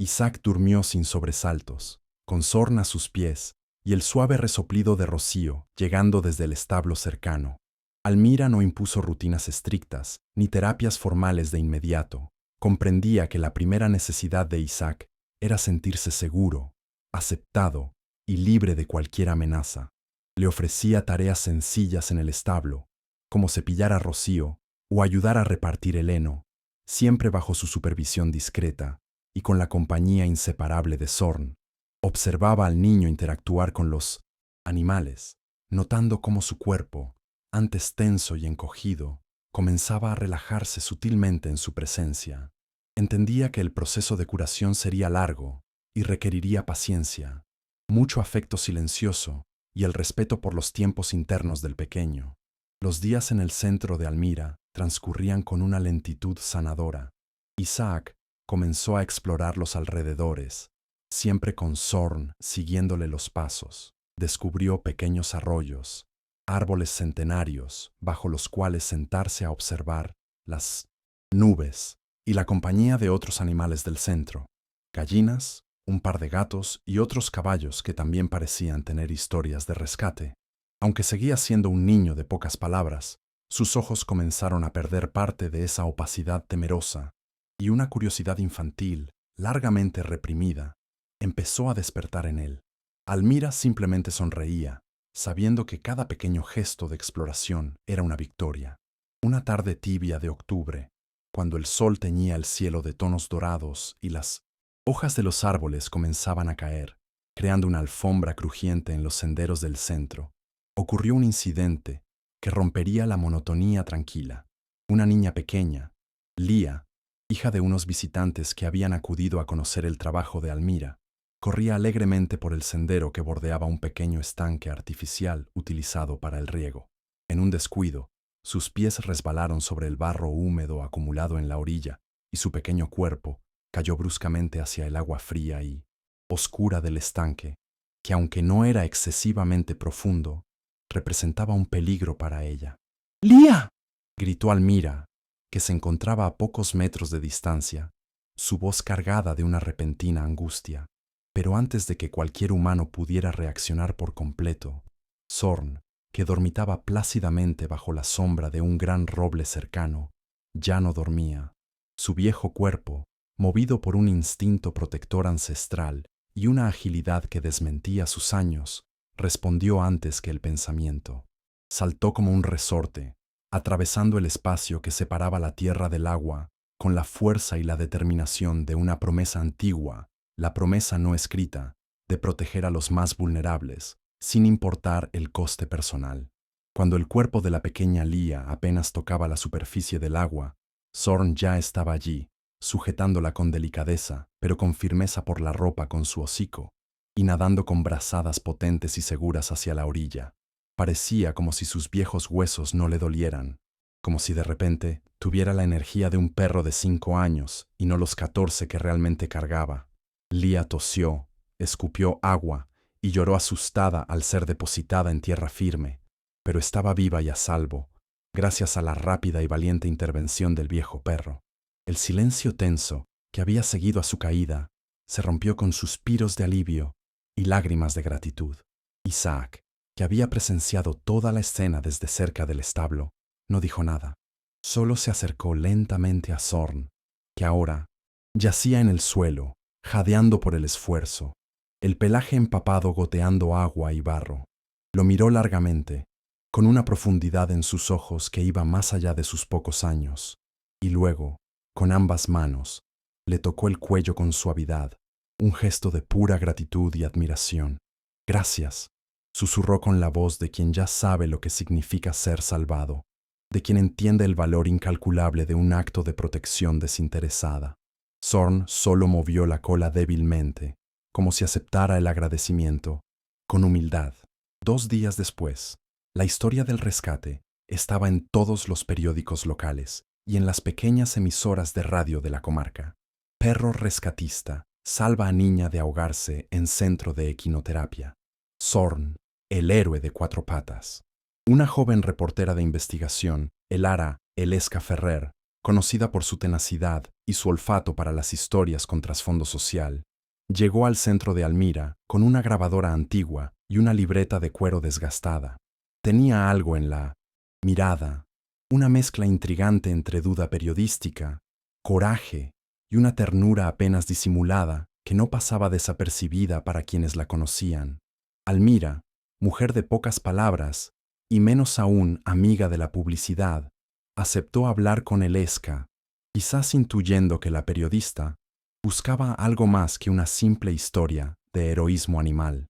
Isaac durmió sin sobresaltos, con Zorn a sus pies y el suave resoplido de Rocío llegando desde el establo cercano. Almira no impuso rutinas estrictas ni terapias formales de inmediato. Comprendía que la primera necesidad de Isaac era sentirse seguro, aceptado y libre de cualquier amenaza. Le ofrecía tareas sencillas en el establo, como cepillar a Rocío o ayudar a repartir el heno, siempre bajo su supervisión discreta y con la compañía inseparable de Zorn. Observaba al niño interactuar con los animales, notando cómo su cuerpo, antes tenso y encogido, comenzaba a relajarse sutilmente en su presencia. Entendía que el proceso de curación sería largo y requeriría paciencia, mucho afecto silencioso y el respeto por los tiempos internos del pequeño. Los días en el centro de Almira transcurrían con una lentitud sanadora. Isaac comenzó a explorar los alrededores, siempre con Zorn siguiéndole los pasos. Descubrió pequeños arroyos, árboles centenarios bajo los cuales sentarse a observar las nubes y la compañía de otros animales del centro, gallinas, un par de gatos y otros caballos que también parecían tener historias de rescate. Aunque seguía siendo un niño de pocas palabras, sus ojos comenzaron a perder parte de esa opacidad temerosa y una curiosidad infantil, largamente reprimida, empezó a despertar en él. Almira simplemente sonreía, sabiendo que cada pequeño gesto de exploración era una victoria. Una tarde tibia de octubre, cuando el sol teñía el cielo de tonos dorados y las hojas de los árboles comenzaban a caer, creando una alfombra crujiente en los senderos del centro, ocurrió un incidente que rompería la monotonía tranquila. Una niña pequeña, Lía, hija de unos visitantes que habían acudido a conocer el trabajo de Almira, corría alegremente por el sendero que bordeaba un pequeño estanque artificial utilizado para el riego. En un descuido, sus pies resbalaron sobre el barro húmedo acumulado en la orilla y su pequeño cuerpo cayó bruscamente hacia el agua fría y oscura del estanque, que aunque no era excesivamente profundo, representaba un peligro para ella. ¡Lía!, gritó Almira, que se encontraba a pocos metros de distancia, su voz cargada de una repentina angustia. Pero antes de que cualquier humano pudiera reaccionar por completo, Zorn, que dormitaba plácidamente bajo la sombra de un gran roble cercano, ya no dormía. Su viejo cuerpo, movido por un instinto protector ancestral y una agilidad que desmentía sus años, respondió antes que el pensamiento. Saltó como un resorte, atravesando el espacio que separaba la tierra del agua, con la fuerza y la determinación de una promesa antigua, la promesa no escrita, de proteger a los más vulnerables, sin importar el coste personal. Cuando el cuerpo de la pequeña Lía apenas tocaba la superficie del agua, Zorn ya estaba allí, sujetándola con delicadeza, pero con firmeza por la ropa con su hocico, y nadando con brazadas potentes y seguras hacia la orilla. Parecía como si sus viejos huesos no le dolieran, como si de repente tuviera la energía de un perro de 5 años y no los 14 que realmente cargaba. Lía tosió, escupió agua y lloró asustada al ser depositada en tierra firme, pero estaba viva y a salvo, gracias a la rápida y valiente intervención del viejo perro. El silencio tenso que había seguido a su caída se rompió con suspiros de alivio y lágrimas de gratitud. Isaac, que había presenciado toda la escena desde cerca del establo, no dijo nada. Solo se acercó lentamente a Zorn, que ahora yacía en el suelo, jadeando por el esfuerzo, el pelaje empapado goteando agua y barro. Lo miró largamente, con una profundidad en sus ojos que iba más allá de sus pocos años, y luego, con ambas manos, le tocó el cuello con suavidad, un gesto de pura gratitud y admiración. «Gracias», susurró con la voz de quien ya sabe lo que significa ser salvado, de quien entiende el valor incalculable de un acto de protección desinteresada. Zorn solo movió la cola débilmente, como si aceptara el agradecimiento, con humildad. 2 días después, la historia del rescate estaba en todos los periódicos locales y en las pequeñas emisoras de radio de la comarca. Perro rescatista salva a niña de ahogarse en centro de equinoterapia. Zorn, el héroe de 4 patas. Una joven reportera de investigación, Elara Elesca Ferrer, conocida por su tenacidad y su olfato para las historias con trasfondo social, llegó al centro de Almira con una grabadora antigua y una libreta de cuero desgastada. Tenía algo en la mirada, una mezcla intrigante entre duda periodística, coraje y una ternura apenas disimulada que no pasaba desapercibida para quienes la conocían. Almira, mujer de pocas palabras y menos aún amiga de la publicidad, aceptó hablar con Elesca, quizás intuyendo que la periodista buscaba algo más que una simple historia de heroísmo animal.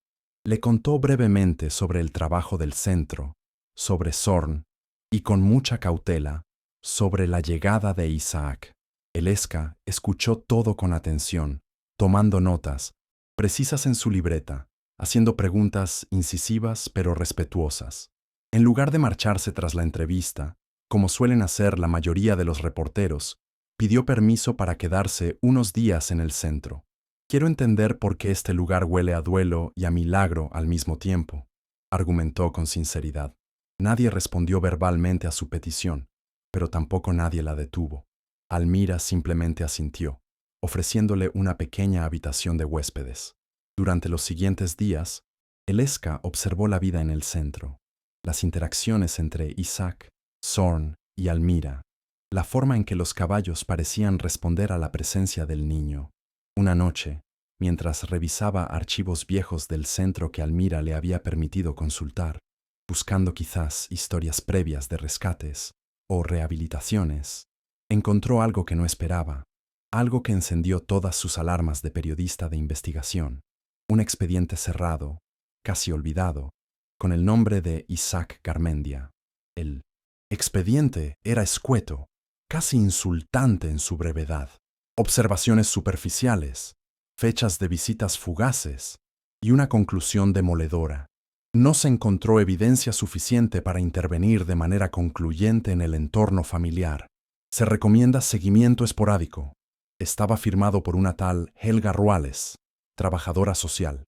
Le contó brevemente sobre el trabajo del centro, sobre Zorn y con mucha cautela sobre la llegada de Isaac. Elesca escuchó todo con atención, tomando notas, precisas en su libreta, haciendo preguntas incisivas pero respetuosas. En lugar de marcharse tras la entrevista, como suelen hacer la mayoría de los reporteros, pidió permiso para quedarse unos días en el centro. «Quiero entender por qué este lugar huele a duelo y a milagro al mismo tiempo», argumentó con sinceridad. Nadie respondió verbalmente a su petición, pero tampoco nadie la detuvo. Almira simplemente asintió, ofreciéndole una pequeña habitación de huéspedes. Durante los siguientes días, Elesca observó la vida en el centro, las interacciones entre Isaac, Zorn y Almira, la forma en que los caballos parecían responder a la presencia del niño. Una noche, mientras revisaba archivos viejos del centro que Almira le había permitido consultar, buscando quizás historias previas de rescates o rehabilitaciones, encontró algo que no esperaba, algo que encendió todas sus alarmas de periodista de investigación. Un expediente cerrado, casi olvidado, con el nombre de Isaac Garmendia. El expediente era escueto, casi insultante en su brevedad. Observaciones superficiales, fechas de visitas fugaces y una conclusión demoledora. No se encontró evidencia suficiente para intervenir de manera concluyente en el entorno familiar. Se recomienda seguimiento esporádico. Estaba firmado por una tal Helga Ruales, trabajadora social.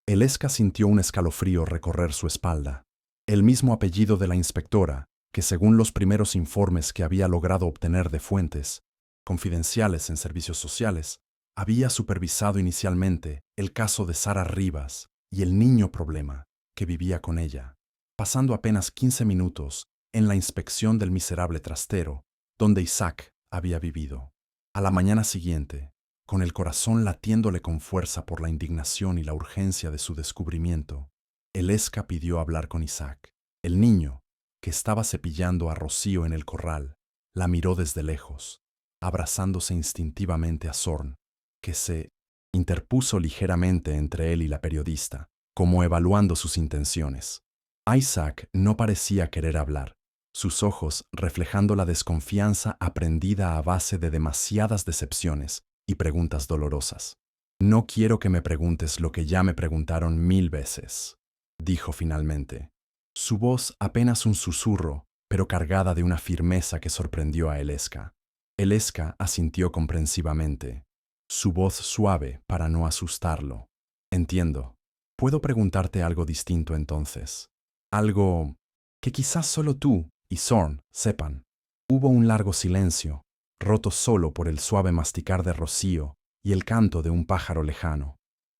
Eleska sintió un escalofrío recorrer su espalda. El mismo apellido de la inspectora, que según los primeros informes que había logrado obtener de fuentes confidenciales en servicios sociales, había supervisado inicialmente el caso de Sara Rivas y el niño problema que vivía con ella, pasando apenas 15 minutos en la inspección del miserable trastero donde Isaac había vivido. A la mañana siguiente, con el corazón latiéndole con fuerza por la indignación y la urgencia de su descubrimiento, Eleska pidió hablar con Isaac. El niño, que estaba cepillando a Rocío en el corral, la miró desde lejos, abrazándose instintivamente a Zorn, que se interpuso ligeramente entre él y la periodista, como evaluando sus intenciones. Isaac no parecía querer hablar, sus ojos reflejando la desconfianza aprendida a base de demasiadas decepciones y preguntas dolorosas. «No quiero que me preguntes lo que ya me preguntaron 1000 veces», dijo finalmente. Su voz apenas un susurro, pero cargada de una firmeza que sorprendió a Eleska. Eleska asintió comprensivamente, su voz suave para no asustarlo. «Entiendo. Puedo preguntarte algo distinto entonces. Algo que quizás solo tú y Zorn sepan». Hubo un largo silencio, roto solo por el suave masticar de Rocío y el canto de un pájaro lejano.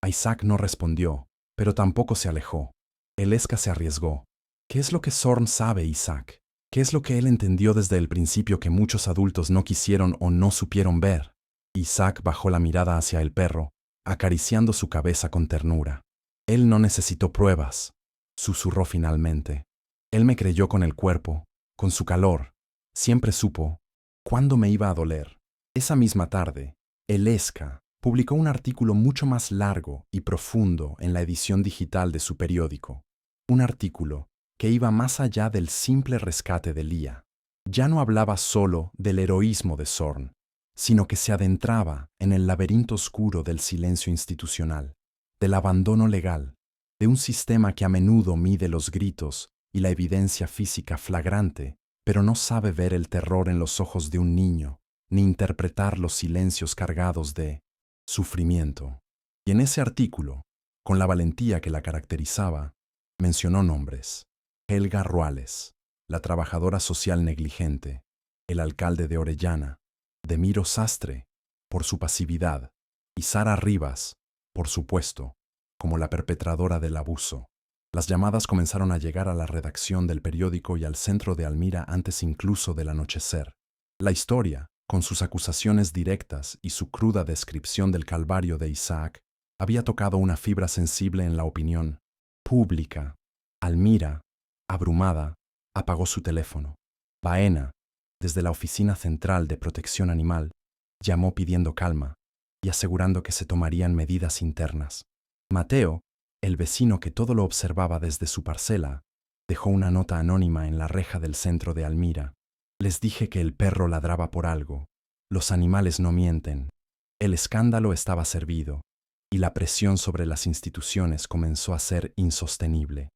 Isaac no respondió, pero tampoco se alejó. Eleska se arriesgó. «¿Qué es lo que Zorn sabe, Isaac? ¿Qué es lo que él entendió desde el principio que muchos adultos no quisieron o no supieron ver?» Isaac bajó la mirada hacia el perro, acariciando su cabeza con ternura. «Él no necesitó pruebas», susurró finalmente. «Él me creyó con el cuerpo, con su calor. Siempre supo cuándo me iba a doler». Esa misma tarde, Eleska publicó un artículo mucho más largo y profundo en la edición digital de su periódico. Un artículo que iba más allá del simple rescate de Lía. Ya no hablaba solo del heroísmo de Zorn, sino que se adentraba en el laberinto oscuro del silencio institucional, del abandono legal, de un sistema que a menudo mide los gritos y la evidencia física flagrante, pero no sabe ver el terror en los ojos de un niño, ni interpretar los silencios cargados de sufrimiento. Y en ese artículo, con la valentía que la caracterizaba, mencionó nombres: Helga Ruales, la trabajadora social negligente, el alcalde de Orellana, Demiro Sastre, por su pasividad, y Sara Rivas, por supuesto, como la perpetradora del abuso. Las llamadas comenzaron a llegar a la redacción del periódico y al centro de Almira antes incluso del anochecer. La historia, con sus acusaciones directas y su cruda descripción del calvario de Isaac, había tocado una fibra sensible en la opinión pública. Almira, abrumada, apagó su teléfono. Baena, desde la Oficina Central de Protección Animal, llamó pidiendo calma y asegurando que se tomarían medidas internas. Mateo, el vecino que todo lo observaba desde su parcela, dejó una nota anónima en la reja del centro de Almira. «Les dije que el perro ladraba por algo. Los animales no mienten». El escándalo estaba servido, y la presión sobre las instituciones comenzó a ser insostenible.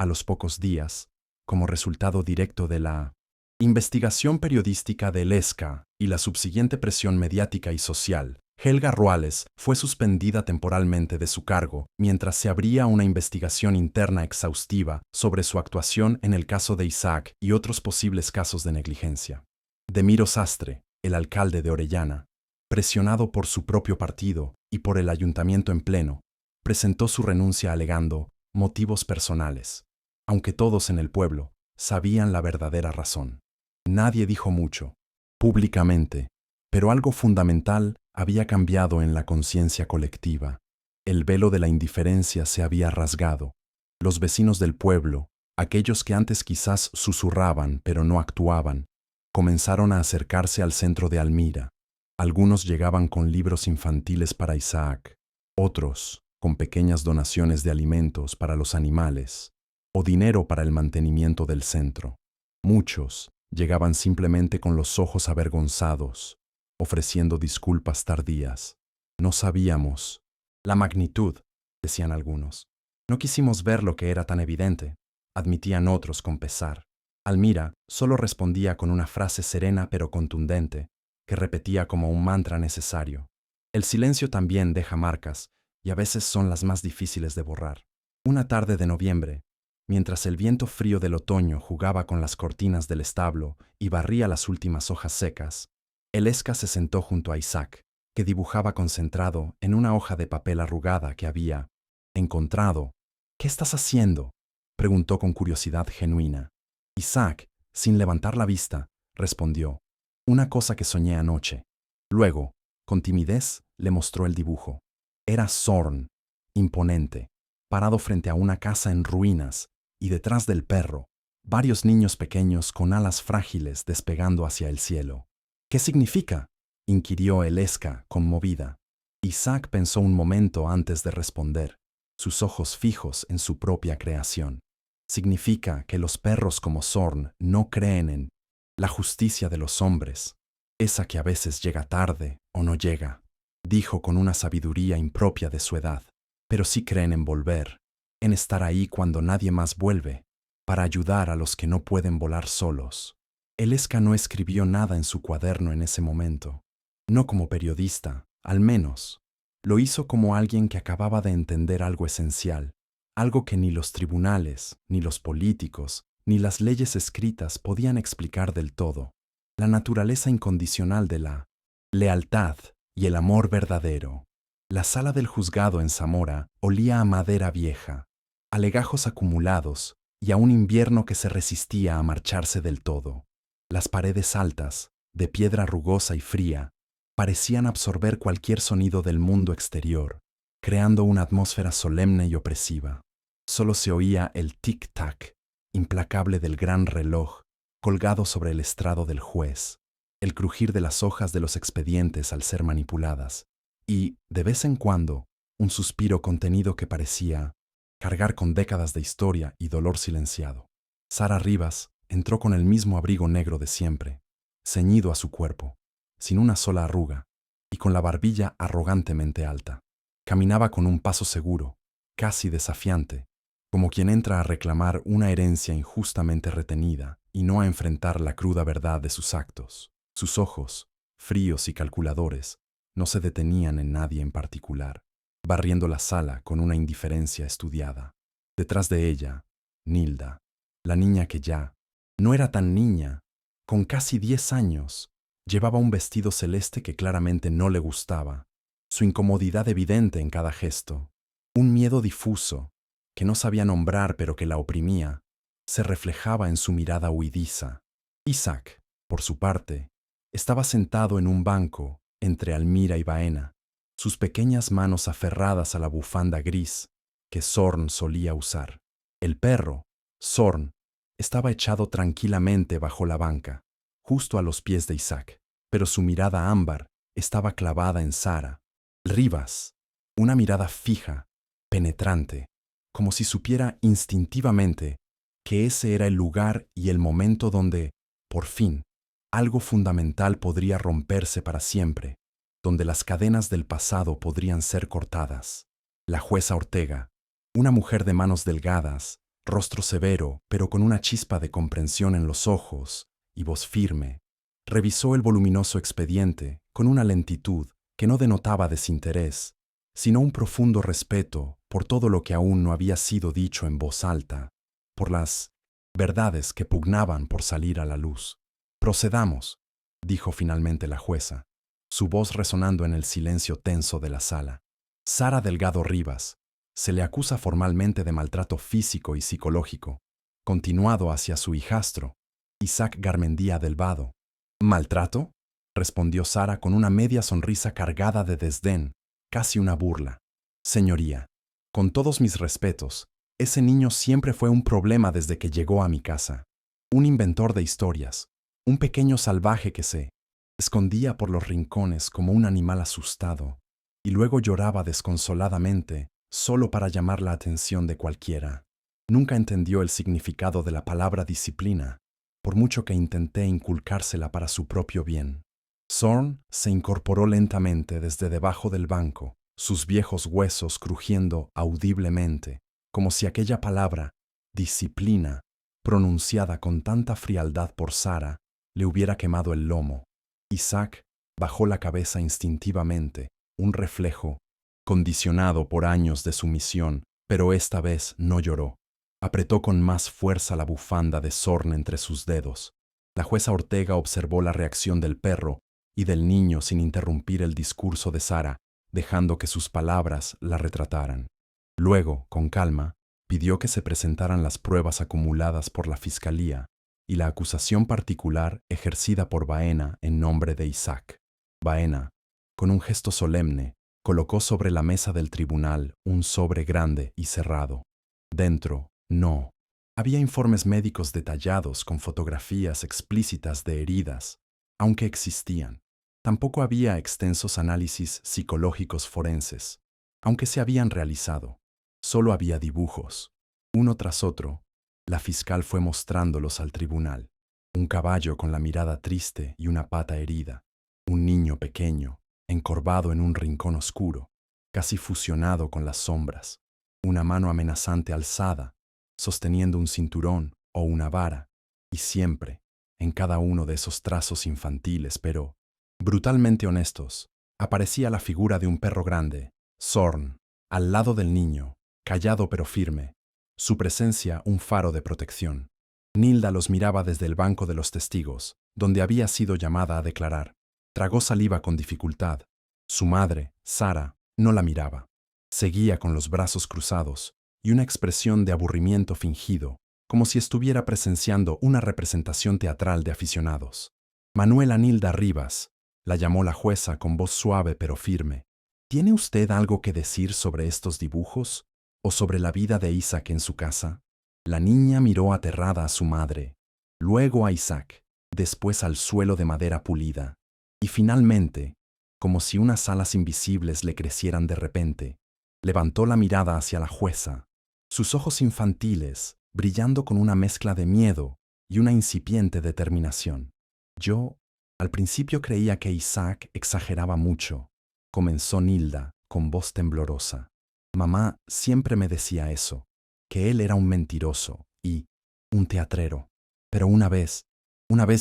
A los pocos días, como resultado directo de la investigación periodística de Eleska y la subsiguiente presión mediática y social, Helga Ruales fue suspendida temporalmente de su cargo mientras se abría una investigación interna exhaustiva sobre su actuación en el caso de Isaac y otros posibles casos de negligencia. Demiro Sastre, el alcalde de Orellana, presionado por su propio partido y por el ayuntamiento en pleno, presentó su renuncia alegando motivos personales, aunque todos en el pueblo sabían la verdadera razón. Nadie dijo mucho, públicamente, pero algo fundamental había cambiado en la conciencia colectiva. El velo de la indiferencia se había rasgado. Los vecinos del pueblo, aquellos que antes quizás susurraban pero no actuaban, comenzaron a acercarse al centro de Almira. Algunos llegaban con libros infantiles para Isaac, otros con pequeñas donaciones de alimentos para los animales o dinero para el mantenimiento del centro. Muchos llegaban simplemente con los ojos avergonzados, ofreciendo disculpas tardías. «No sabíamos la magnitud», decían algunos. No quisimos ver lo que era tan evidente, admitían otros con pesar. Almira solo respondía con una frase serena pero contundente, que repetía como un mantra necesario. El silencio también deja marcas, y a veces son las más difíciles de borrar. Una tarde de noviembre, mientras el viento frío del otoño jugaba con las cortinas del establo y barría las últimas hojas secas, Elesca se sentó junto a Isaac, que dibujaba concentrado en una hoja de papel arrugada que había encontrado. «¿Qué estás haciendo?», preguntó con curiosidad genuina. Isaac, sin levantar la vista, respondió: «Una cosa que soñé anoche». Luego, con timidez, le mostró el dibujo. Era Zorn, imponente, parado frente a una casa en ruinas, y detrás del perro, varios niños pequeños con alas frágiles despegando hacia el cielo. «¿Qué significa?», inquirió Elesca, conmovida. Isaac pensó un momento antes de responder, sus ojos fijos en su propia creación. «Significa que los perros como Zorn no creen en la justicia de los hombres, esa que a veces llega tarde o no llega», dijo con una sabiduría impropia de su edad, «pero sí creen en volver, en estar ahí cuando nadie más vuelve, para ayudar a los que no pueden volar solos». Elesca no escribió nada en su cuaderno en ese momento. No como periodista, al menos. Lo hizo como alguien que acababa de entender algo esencial, algo que ni los tribunales, ni los políticos, ni las leyes escritas podían explicar del todo: la naturaleza incondicional de la lealtad y el amor verdadero. La sala del juzgado en Zamora olía a madera vieja, a legajos acumulados y a un invierno que se resistía a marcharse del todo. Las paredes altas, de piedra rugosa y fría, parecían absorber cualquier sonido del mundo exterior, creando una atmósfera solemne y opresiva. Solo se oía el tic-tac implacable del gran reloj colgado sobre el estrado del juez, el crujir de las hojas de los expedientes al ser manipuladas, y, de vez en cuando, un suspiro contenido que parecía cargar con décadas de historia y dolor silenciado. Sara Rivas entró con el mismo abrigo negro de siempre, ceñido a su cuerpo, sin una sola arruga, y con la barbilla arrogantemente alta. Caminaba con un paso seguro, casi desafiante, como quien entra a reclamar una herencia injustamente retenida y no a enfrentar la cruda verdad de sus actos. Sus ojos, fríos y calculadores, no se detenían en nadie en particular, barriendo la sala con una indiferencia estudiada. Detrás de ella, Nilda, la niña que ya no era tan niña, con casi 10 años, llevaba un vestido celeste que claramente no le gustaba, su incomodidad evidente en cada gesto, un miedo difuso, que no sabía nombrar pero que la oprimía, se reflejaba en su mirada huidiza. Isaac, por su parte, estaba sentado en un banco entre Almira y Baena, sus pequeñas manos aferradas a la bufanda gris que Zorn solía usar. El perro, Zorn, estaba echado tranquilamente bajo la banca, justo a los pies de Isaac, pero su mirada ámbar estaba clavada en Sara Rivas, una mirada fija, penetrante, como si supiera instintivamente que ese era el lugar y el momento donde, por fin, algo fundamental podría romperse para siempre, donde las cadenas del pasado podrían ser cortadas. La jueza Ortega, una mujer de manos delgadas, rostro severo, pero con una chispa de comprensión en los ojos y voz firme, revisó el voluminoso expediente con una lentitud que no denotaba desinterés, sino un profundo respeto por todo lo que aún no había sido dicho en voz alta, por las verdades que pugnaban por salir a la luz. «Procedamos», dijo finalmente la jueza, su voz resonando en el silencio tenso de la sala. «Sara Delgado Rivas, se le acusa formalmente de maltrato físico y psicológico, continuado hacia su hijastro, Isaac Garmendia del Vado». «¿Maltrato?», respondió Sara con una media sonrisa cargada de desdén, casi una burla. «Señoría, con todos mis respetos, ese niño siempre fue un problema desde que llegó a mi casa. Un inventor de historias, un pequeño salvaje que se escondía por los rincones como un animal asustado, y luego lloraba desconsoladamente solo para llamar la atención de cualquiera. Nunca entendió el significado de la palabra disciplina, por mucho que intenté inculcársela para su propio bien». Zorn se incorporó lentamente desde debajo del banco, sus viejos huesos crujiendo audiblemente, como si aquella palabra, disciplina, pronunciada con tanta frialdad por Sara, le hubiera quemado el lomo. Isaac bajó la cabeza instintivamente, un reflejo, condicionado por años de sumisión, pero esta vez no lloró. Apretó con más fuerza la bufanda de sorna entre sus dedos. La jueza Ortega observó la reacción del perro y del niño sin interrumpir el discurso de Sara, dejando que sus palabras la retrataran. Luego, con calma, pidió que se presentaran las pruebas acumuladas por la Fiscalía y la acusación particular ejercida por Baena en nombre de Isaac. Baena, con un gesto solemne, colocó sobre la mesa del tribunal un sobre grande y cerrado. Dentro, no. Había informes médicos detallados con fotografías explícitas de heridas, aunque existían. Tampoco había extensos análisis psicológicos forenses, aunque se habían realizado. Solo había dibujos. Uno tras otro, la fiscal fue mostrándolos al tribunal. Un caballo con la mirada triste y una pata herida. Un niño pequeño, encorvado en un rincón oscuro, casi fusionado con las sombras. Una mano amenazante alzada, sosteniendo un cinturón o una vara, y siempre, en cada uno de esos trazos infantiles, pero brutalmente honestos, aparecía la figura de un perro grande, Zorn, al lado del niño, callado pero firme, su presencia un faro de protección. Nilda los miraba desde el banco de los testigos, donde había sido llamada a declarar. Tragó saliva con dificultad. Su madre, Sara, no la miraba. Seguía con los brazos cruzados y una expresión de aburrimiento fingido, como si estuviera presenciando una representación teatral de aficionados. Manuela Nilda Rivas, la llamó la jueza con voz suave pero firme. ¿Tiene usted algo que decir sobre estos dibujos o sobre la vida de Isaac en su casa? La niña miró aterrada a su madre, luego a Isaac, después al suelo de madera pulida, y finalmente, como si unas alas invisibles le crecieran de repente, levantó la mirada hacia la jueza, sus ojos infantiles brillando con una mezcla de miedo y una incipiente determinación. Yo, al principio creía que Isaac exageraba mucho, comenzó Nilda con voz temblorosa. Mamá siempre me decía eso, que él era un mentiroso y un teatrero. Pero una vez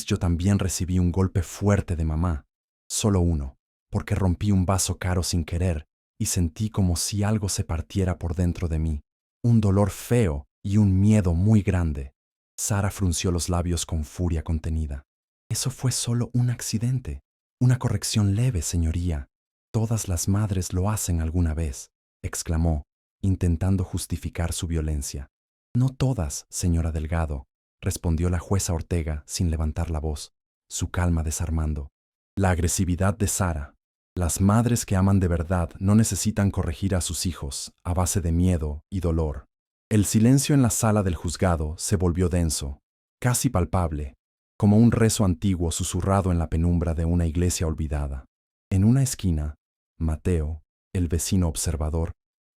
yo también recibí un golpe fuerte de mamá, solo uno, porque rompí un vaso caro sin querer y sentí como si algo se partiera por dentro de mí, un dolor feo y un miedo muy grande. Sara frunció los labios con furia contenida. Eso fue solo un accidente, una corrección leve, señoría. Todas las madres lo hacen alguna vez, exclamó, intentando justificar su violencia. No todas, señora Delgado, respondió la jueza Ortega sin levantar la voz, su calma desarmando. La agresividad de Sara. Las madres que aman de verdad no necesitan corregir a sus hijos a base de miedo y dolor. El silencio en la sala del juzgado se volvió denso, casi palpable, como un rezo antiguo susurrado en la penumbra de una iglesia olvidada. En una esquina, Mateo, el vecino observador,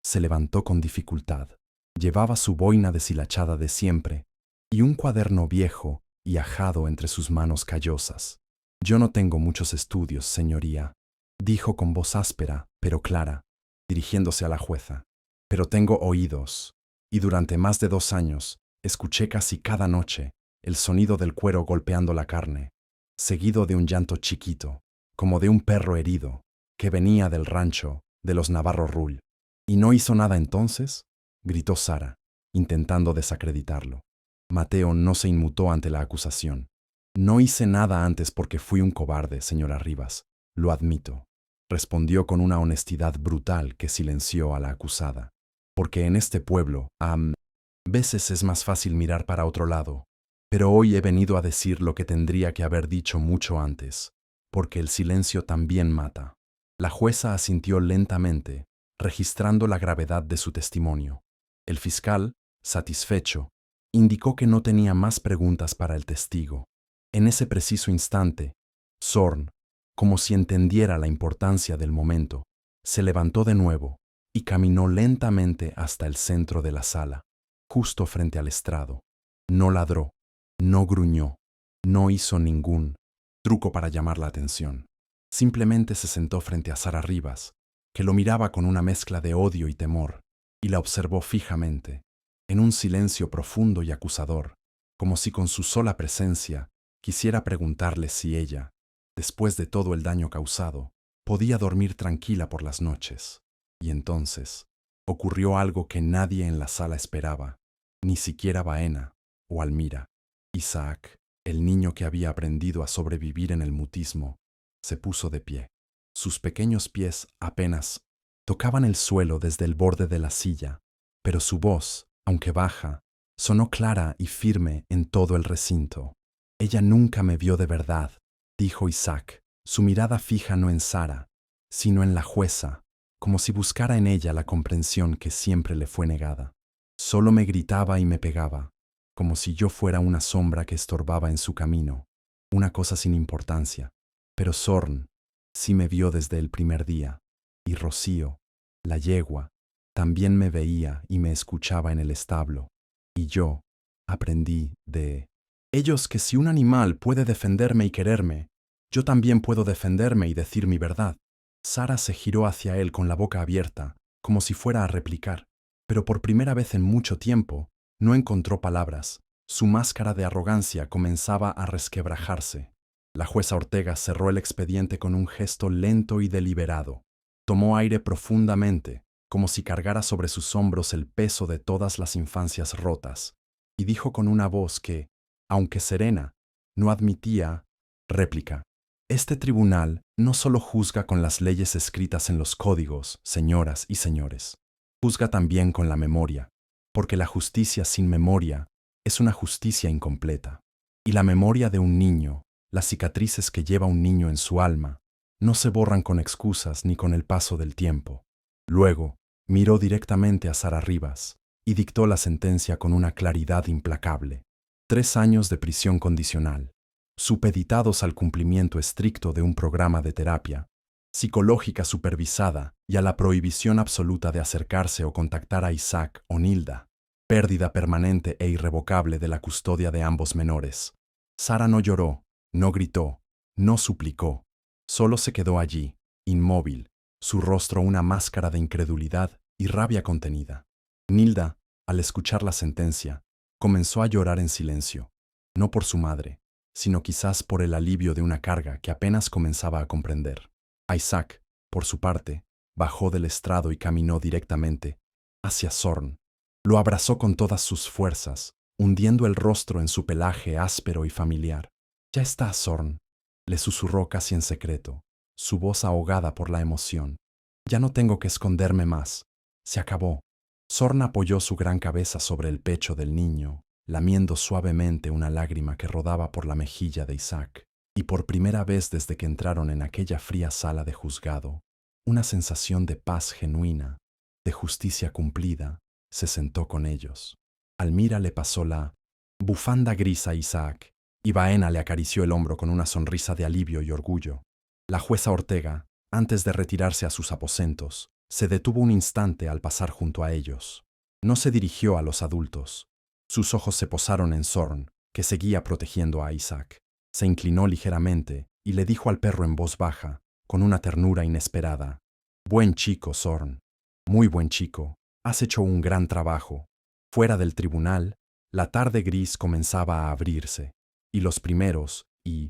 se levantó con dificultad. Llevaba su boina deshilachada de siempre y un cuaderno viejo y ajado entre sus manos callosas. Yo no tengo muchos estudios, señoría, dijo con voz áspera, pero clara, dirigiéndose a la jueza. Pero tengo oídos, y durante más de 2 años escuché casi cada noche el sonido del cuero golpeando la carne, seguido de un llanto chiquito, como de un perro herido, que venía del rancho de los Navarro Rull. ¿Y no hizo nada entonces?, gritó Sara, intentando desacreditarlo. Mateo no se inmutó ante la acusación. No hice nada antes porque fui un cobarde, señora Rivas, lo admito, respondió con una honestidad brutal que silenció a la acusada. Porque en este pueblo, veces es más fácil mirar para otro lado, pero hoy he venido a decir lo que tendría que haber dicho mucho antes, porque el silencio también mata. La jueza asintió lentamente, registrando la gravedad de su testimonio. El fiscal, satisfecho, indicó que no tenía más preguntas para el testigo. En ese preciso instante, Zorn, como si entendiera la importancia del momento, se levantó de nuevo y caminó lentamente hasta el centro de la sala, justo frente al estrado. No ladró, no gruñó, no hizo ningún truco para llamar la atención. Simplemente se sentó frente a Sara Rivas, que lo miraba con una mezcla de odio y temor. y la observó fijamente, en un silencio profundo y acusador, como si con su sola presencia quisiera preguntarle si ella, después de todo el daño causado, podía dormir tranquila por las noches. Y entonces ocurrió algo que nadie en la sala esperaba, ni siquiera Baena o Almira. Isaac, el niño que había aprendido a sobrevivir en el mutismo, se puso de pie. Sus pequeños pies apenas tocaban el suelo desde el borde de la silla, pero su voz, aunque baja, sonó clara y firme en todo el recinto. Ella nunca me vio de verdad, dijo Isaac, su mirada fija no en Sara, sino en la jueza, como si buscara en ella la comprensión que siempre le fue negada. Solo me gritaba y me pegaba, como si yo fuera una sombra que estorbaba en su camino, una cosa sin importancia. Pero Zorn sí me vio desde el primer día, y Rocío, la yegua, también me veía y me escuchaba en el establo. Y yo aprendí de ellos que si un animal puede defenderme y quererme, yo también puedo defenderme y decir mi verdad. Sara se giró hacia él con la boca abierta, como si fuera a replicar, pero por primera vez en mucho tiempo no encontró palabras. Su máscara de arrogancia comenzaba a resquebrajarse. La jueza Ortega cerró el expediente con un gesto lento y deliberado. Tomó aire profundamente, como si cargara sobre sus hombros el peso de todas las infancias rotas, y dijo con una voz que, aunque serena, no admitía réplica. Este tribunal no solo juzga con las leyes escritas en los códigos, señoras y señores, juzga también con la memoria, porque la justicia sin memoria es una justicia incompleta. Y la memoria de un niño, las cicatrices que lleva un niño en su alma, no se borran con excusas ni con el paso del tiempo. Luego, miró directamente a Sara Rivas y dictó la sentencia con una claridad implacable. 3 años de prisión condicional, supeditados al cumplimiento estricto de un programa de terapia psicológica supervisada y a la prohibición absoluta de acercarse o contactar a Isaac o Nilda, pérdida permanente e irrevocable de la custodia de ambos menores. Sara no lloró, no gritó, no suplicó, solo se quedó allí, inmóvil, su rostro una máscara de incredulidad y rabia contenida. Nilda, al escuchar la sentencia, comenzó a llorar en silencio, no por su madre, sino quizás por el alivio de una carga que apenas comenzaba a comprender. Isaac, por su parte, bajó del estrado y caminó directamente hacia Zorn. Lo abrazó con todas sus fuerzas, hundiendo el rostro en su pelaje áspero y familiar. «Ya está, Zorn», le susurró casi en secreto, su voz ahogada por la emoción. «Ya no tengo que esconderme más. Se acabó». Zorn apoyó su gran cabeza sobre el pecho del niño, lamiendo suavemente una lágrima que rodaba por la mejilla de Isaac, y por primera vez desde que entraron en aquella fría sala de juzgado, una sensación de paz genuina, de justicia cumplida, se sentó con ellos. Almira le pasó la bufanda gris a Isaac, y Baena le acarició el hombro con una sonrisa de alivio y orgullo. La jueza Ortega, antes de retirarse a sus aposentos, se detuvo un instante al pasar junto a ellos. No se dirigió a los adultos. Sus ojos se posaron en Zorn, que seguía protegiendo a Isaac. Se inclinó ligeramente y le dijo al perro en voz baja, con una ternura inesperada: «Buen chico, Zorn. Muy buen chico. Has hecho un gran trabajo». Fuera del tribunal, la tarde gris comenzaba a abrirse, y los primeros y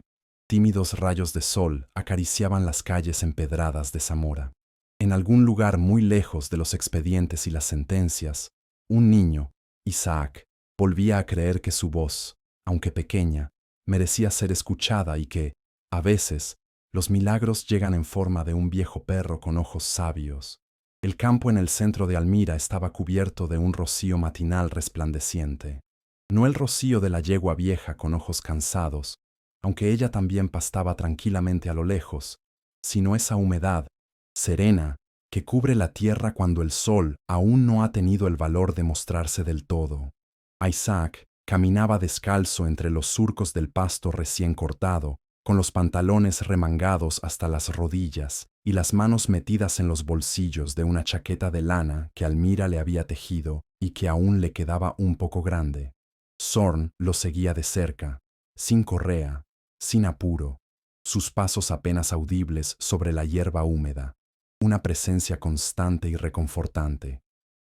tímidos rayos de sol acariciaban las calles empedradas de Zamora. En algún lugar muy lejos de los expedientes y las sentencias, un niño, Isaac, volvía a creer que su voz, aunque pequeña, merecía ser escuchada y que, a veces, los milagros llegan en forma de un viejo perro con ojos sabios. El campo en el centro de Almira estaba cubierto de un rocío matinal resplandeciente. No el rocío de la yegua vieja con ojos cansados, aunque ella también pastaba tranquilamente a lo lejos, sino esa humedad, serena, que cubre la tierra cuando el sol aún no ha tenido el valor de mostrarse del todo. Isaac caminaba descalzo entre los surcos del pasto recién cortado, con los pantalones remangados hasta las rodillas y las manos metidas en los bolsillos de una chaqueta de lana que Almira le había tejido y que aún le quedaba un poco grande. Zorn lo seguía de cerca, sin correa, sin apuro, sus pasos apenas audibles sobre la hierba húmeda, una presencia constante y reconfortante.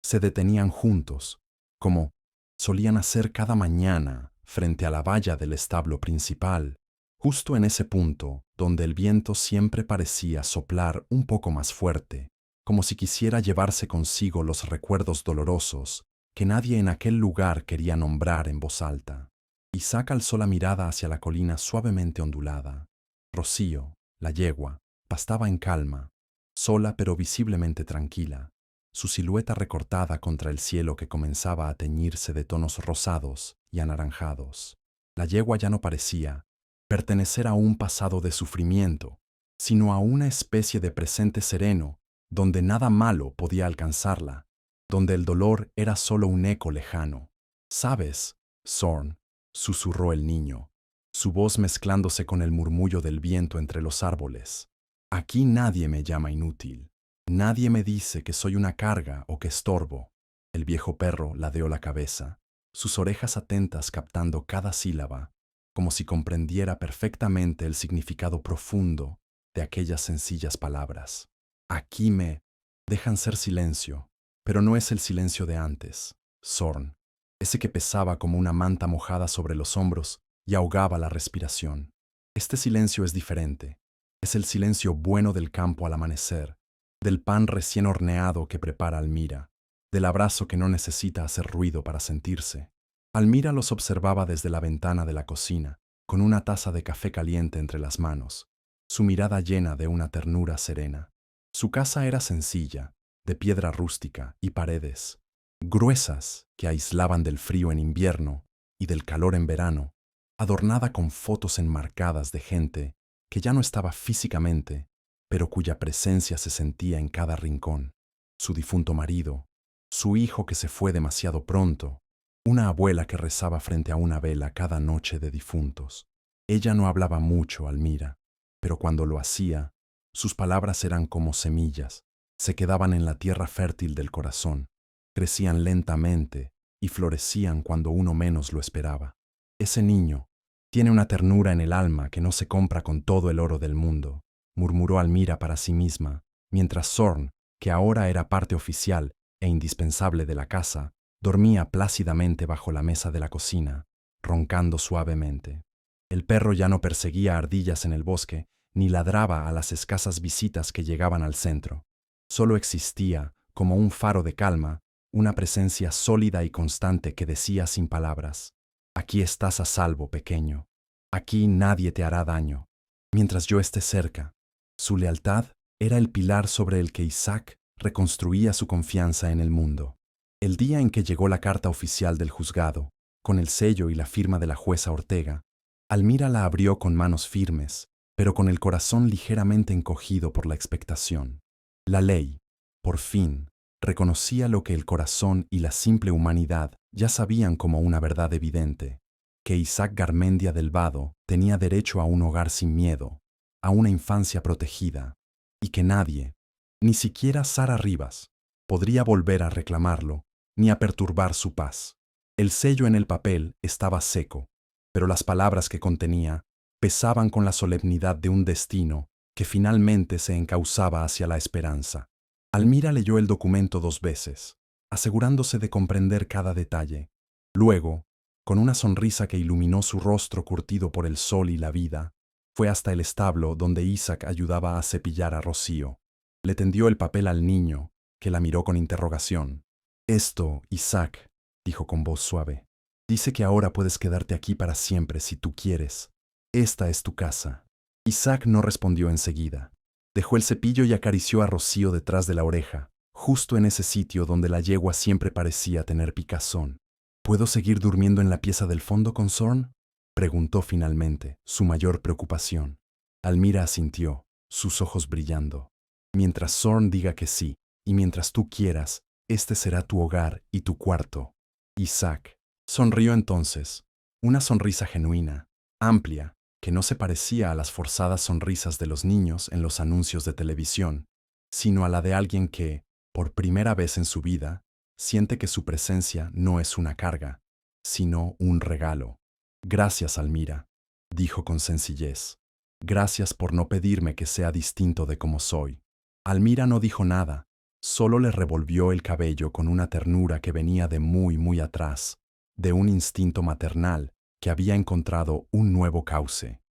se detenían juntos, como solían hacer cada mañana frente a la valla del establo principal, justo en ese punto donde el viento siempre parecía soplar un poco más fuerte, como si quisiera llevarse consigo los recuerdos dolorosos que nadie en aquel lugar quería nombrar en voz alta. Isaac alzó la mirada hacia la colina suavemente ondulada. Rocío, la yegua, pastaba en calma, sola pero visiblemente tranquila, su silueta recortada contra el cielo que comenzaba a teñirse de tonos rosados y anaranjados. La yegua ya no parecía pertenecer a un pasado de sufrimiento, sino a una especie de presente sereno, donde nada malo podía alcanzarla, donde el dolor era solo un eco lejano. ¿Sabes, Zorn?, susurró el niño, su voz mezclándose con el murmullo del viento entre los árboles. Aquí nadie me llama inútil. Nadie me dice que soy una carga o que estorbo. El viejo perro ladeó la cabeza, sus orejas atentas captando cada sílaba, como si comprendiera perfectamente el significado profundo de aquellas sencillas palabras. Aquí me dejan ser silencio, pero no es el silencio de antes, Zorn, ese que pesaba como una manta mojada sobre los hombros y ahogaba la respiración. Este silencio es diferente. Es el silencio bueno del campo al amanecer, del pan recién horneado que prepara Almira, del abrazo que no necesita hacer ruido para sentirse. Almira los observaba desde la ventana de la cocina, con una taza de café caliente entre las manos, su mirada llena de una ternura serena. Su casa era sencilla, de piedra rústica y paredes gruesas que aislaban del frío en invierno y del calor en verano, adornada con fotos enmarcadas de gente que ya no estaba físicamente, pero cuya presencia se sentía en cada rincón. Su difunto marido, su hijo que se fue demasiado pronto, una abuela que rezaba frente a una vela cada noche de difuntos. Ella no hablaba mucho, Almira, pero cuando lo hacía, sus palabras eran como semillas, se quedaban en la tierra fértil del corazón, crecían lentamente y florecían cuando uno menos lo esperaba. Ese niño tiene una ternura en el alma que no se compra con todo el oro del mundo, murmuró Almira para sí misma, mientras Zorn, que ahora era parte oficial e indispensable de la casa, dormía plácidamente bajo la mesa de la cocina, roncando suavemente. El perro ya no perseguía ardillas en el bosque, ni ladraba a las escasas visitas que llegaban al centro. Solo existía, como un faro de calma, una presencia sólida y constante que decía sin palabras: aquí estás a salvo, pequeño. Aquí nadie te hará daño, mientras yo esté cerca. Su lealtad era el pilar sobre el que Isaac reconstruía su confianza en el mundo. El día en que llegó la carta oficial del juzgado, con el sello y la firma de la jueza Ortega, Almira la abrió con manos firmes, pero con el corazón ligeramente encogido por la expectación. La ley, por fin, reconocía lo que el corazón y la simple humanidad ya sabían como una verdad evidente, que Isaac Garmendia del Vado tenía derecho a un hogar sin miedo, a una infancia protegida, y que nadie, ni siquiera Sara Rivas, podría volver a reclamarlo ni a perturbar su paz. El sello en el papel estaba seco, pero las palabras que contenía pesaban con la solemnidad de un destino que finalmente se encauzaba hacia la esperanza. Almira leyó el documento 2 veces, asegurándose de comprender cada detalle. Luego, con una sonrisa que iluminó su rostro curtido por el sol y la vida, fue hasta el establo donde Isaac ayudaba a cepillar a Rocío. Le tendió el papel al niño, que la miró con interrogación. Esto, Isaac, dijo con voz suave, dice que ahora puedes quedarte aquí para siempre si tú quieres. Esta es tu casa. Isaac no respondió enseguida. Dejó el cepillo y acarició a Rocío detrás de la oreja, justo en ese sitio donde la yegua siempre parecía tener picazón. ¿Puedo seguir durmiendo en la pieza del fondo con Zorn?, preguntó finalmente, su mayor preocupación. Almira asintió, sus ojos brillando. Mientras Zorn diga que sí, y mientras tú quieras, este será tu hogar y tu cuarto. Isaac sonrió entonces, una sonrisa genuina, amplia, que no se parecía a las forzadas sonrisas de los niños en los anuncios de televisión, sino a la de alguien que, por primera vez en su vida, siente que su presencia no es una carga, sino un regalo. Gracias, Almira, dijo con sencillez. Gracias por no pedirme que sea distinto de como soy. Almira no dijo nada, Solo le revolvió el cabello con una ternura que venía de muy atrás, de un instinto maternal que había encontrado un nuevo cauce.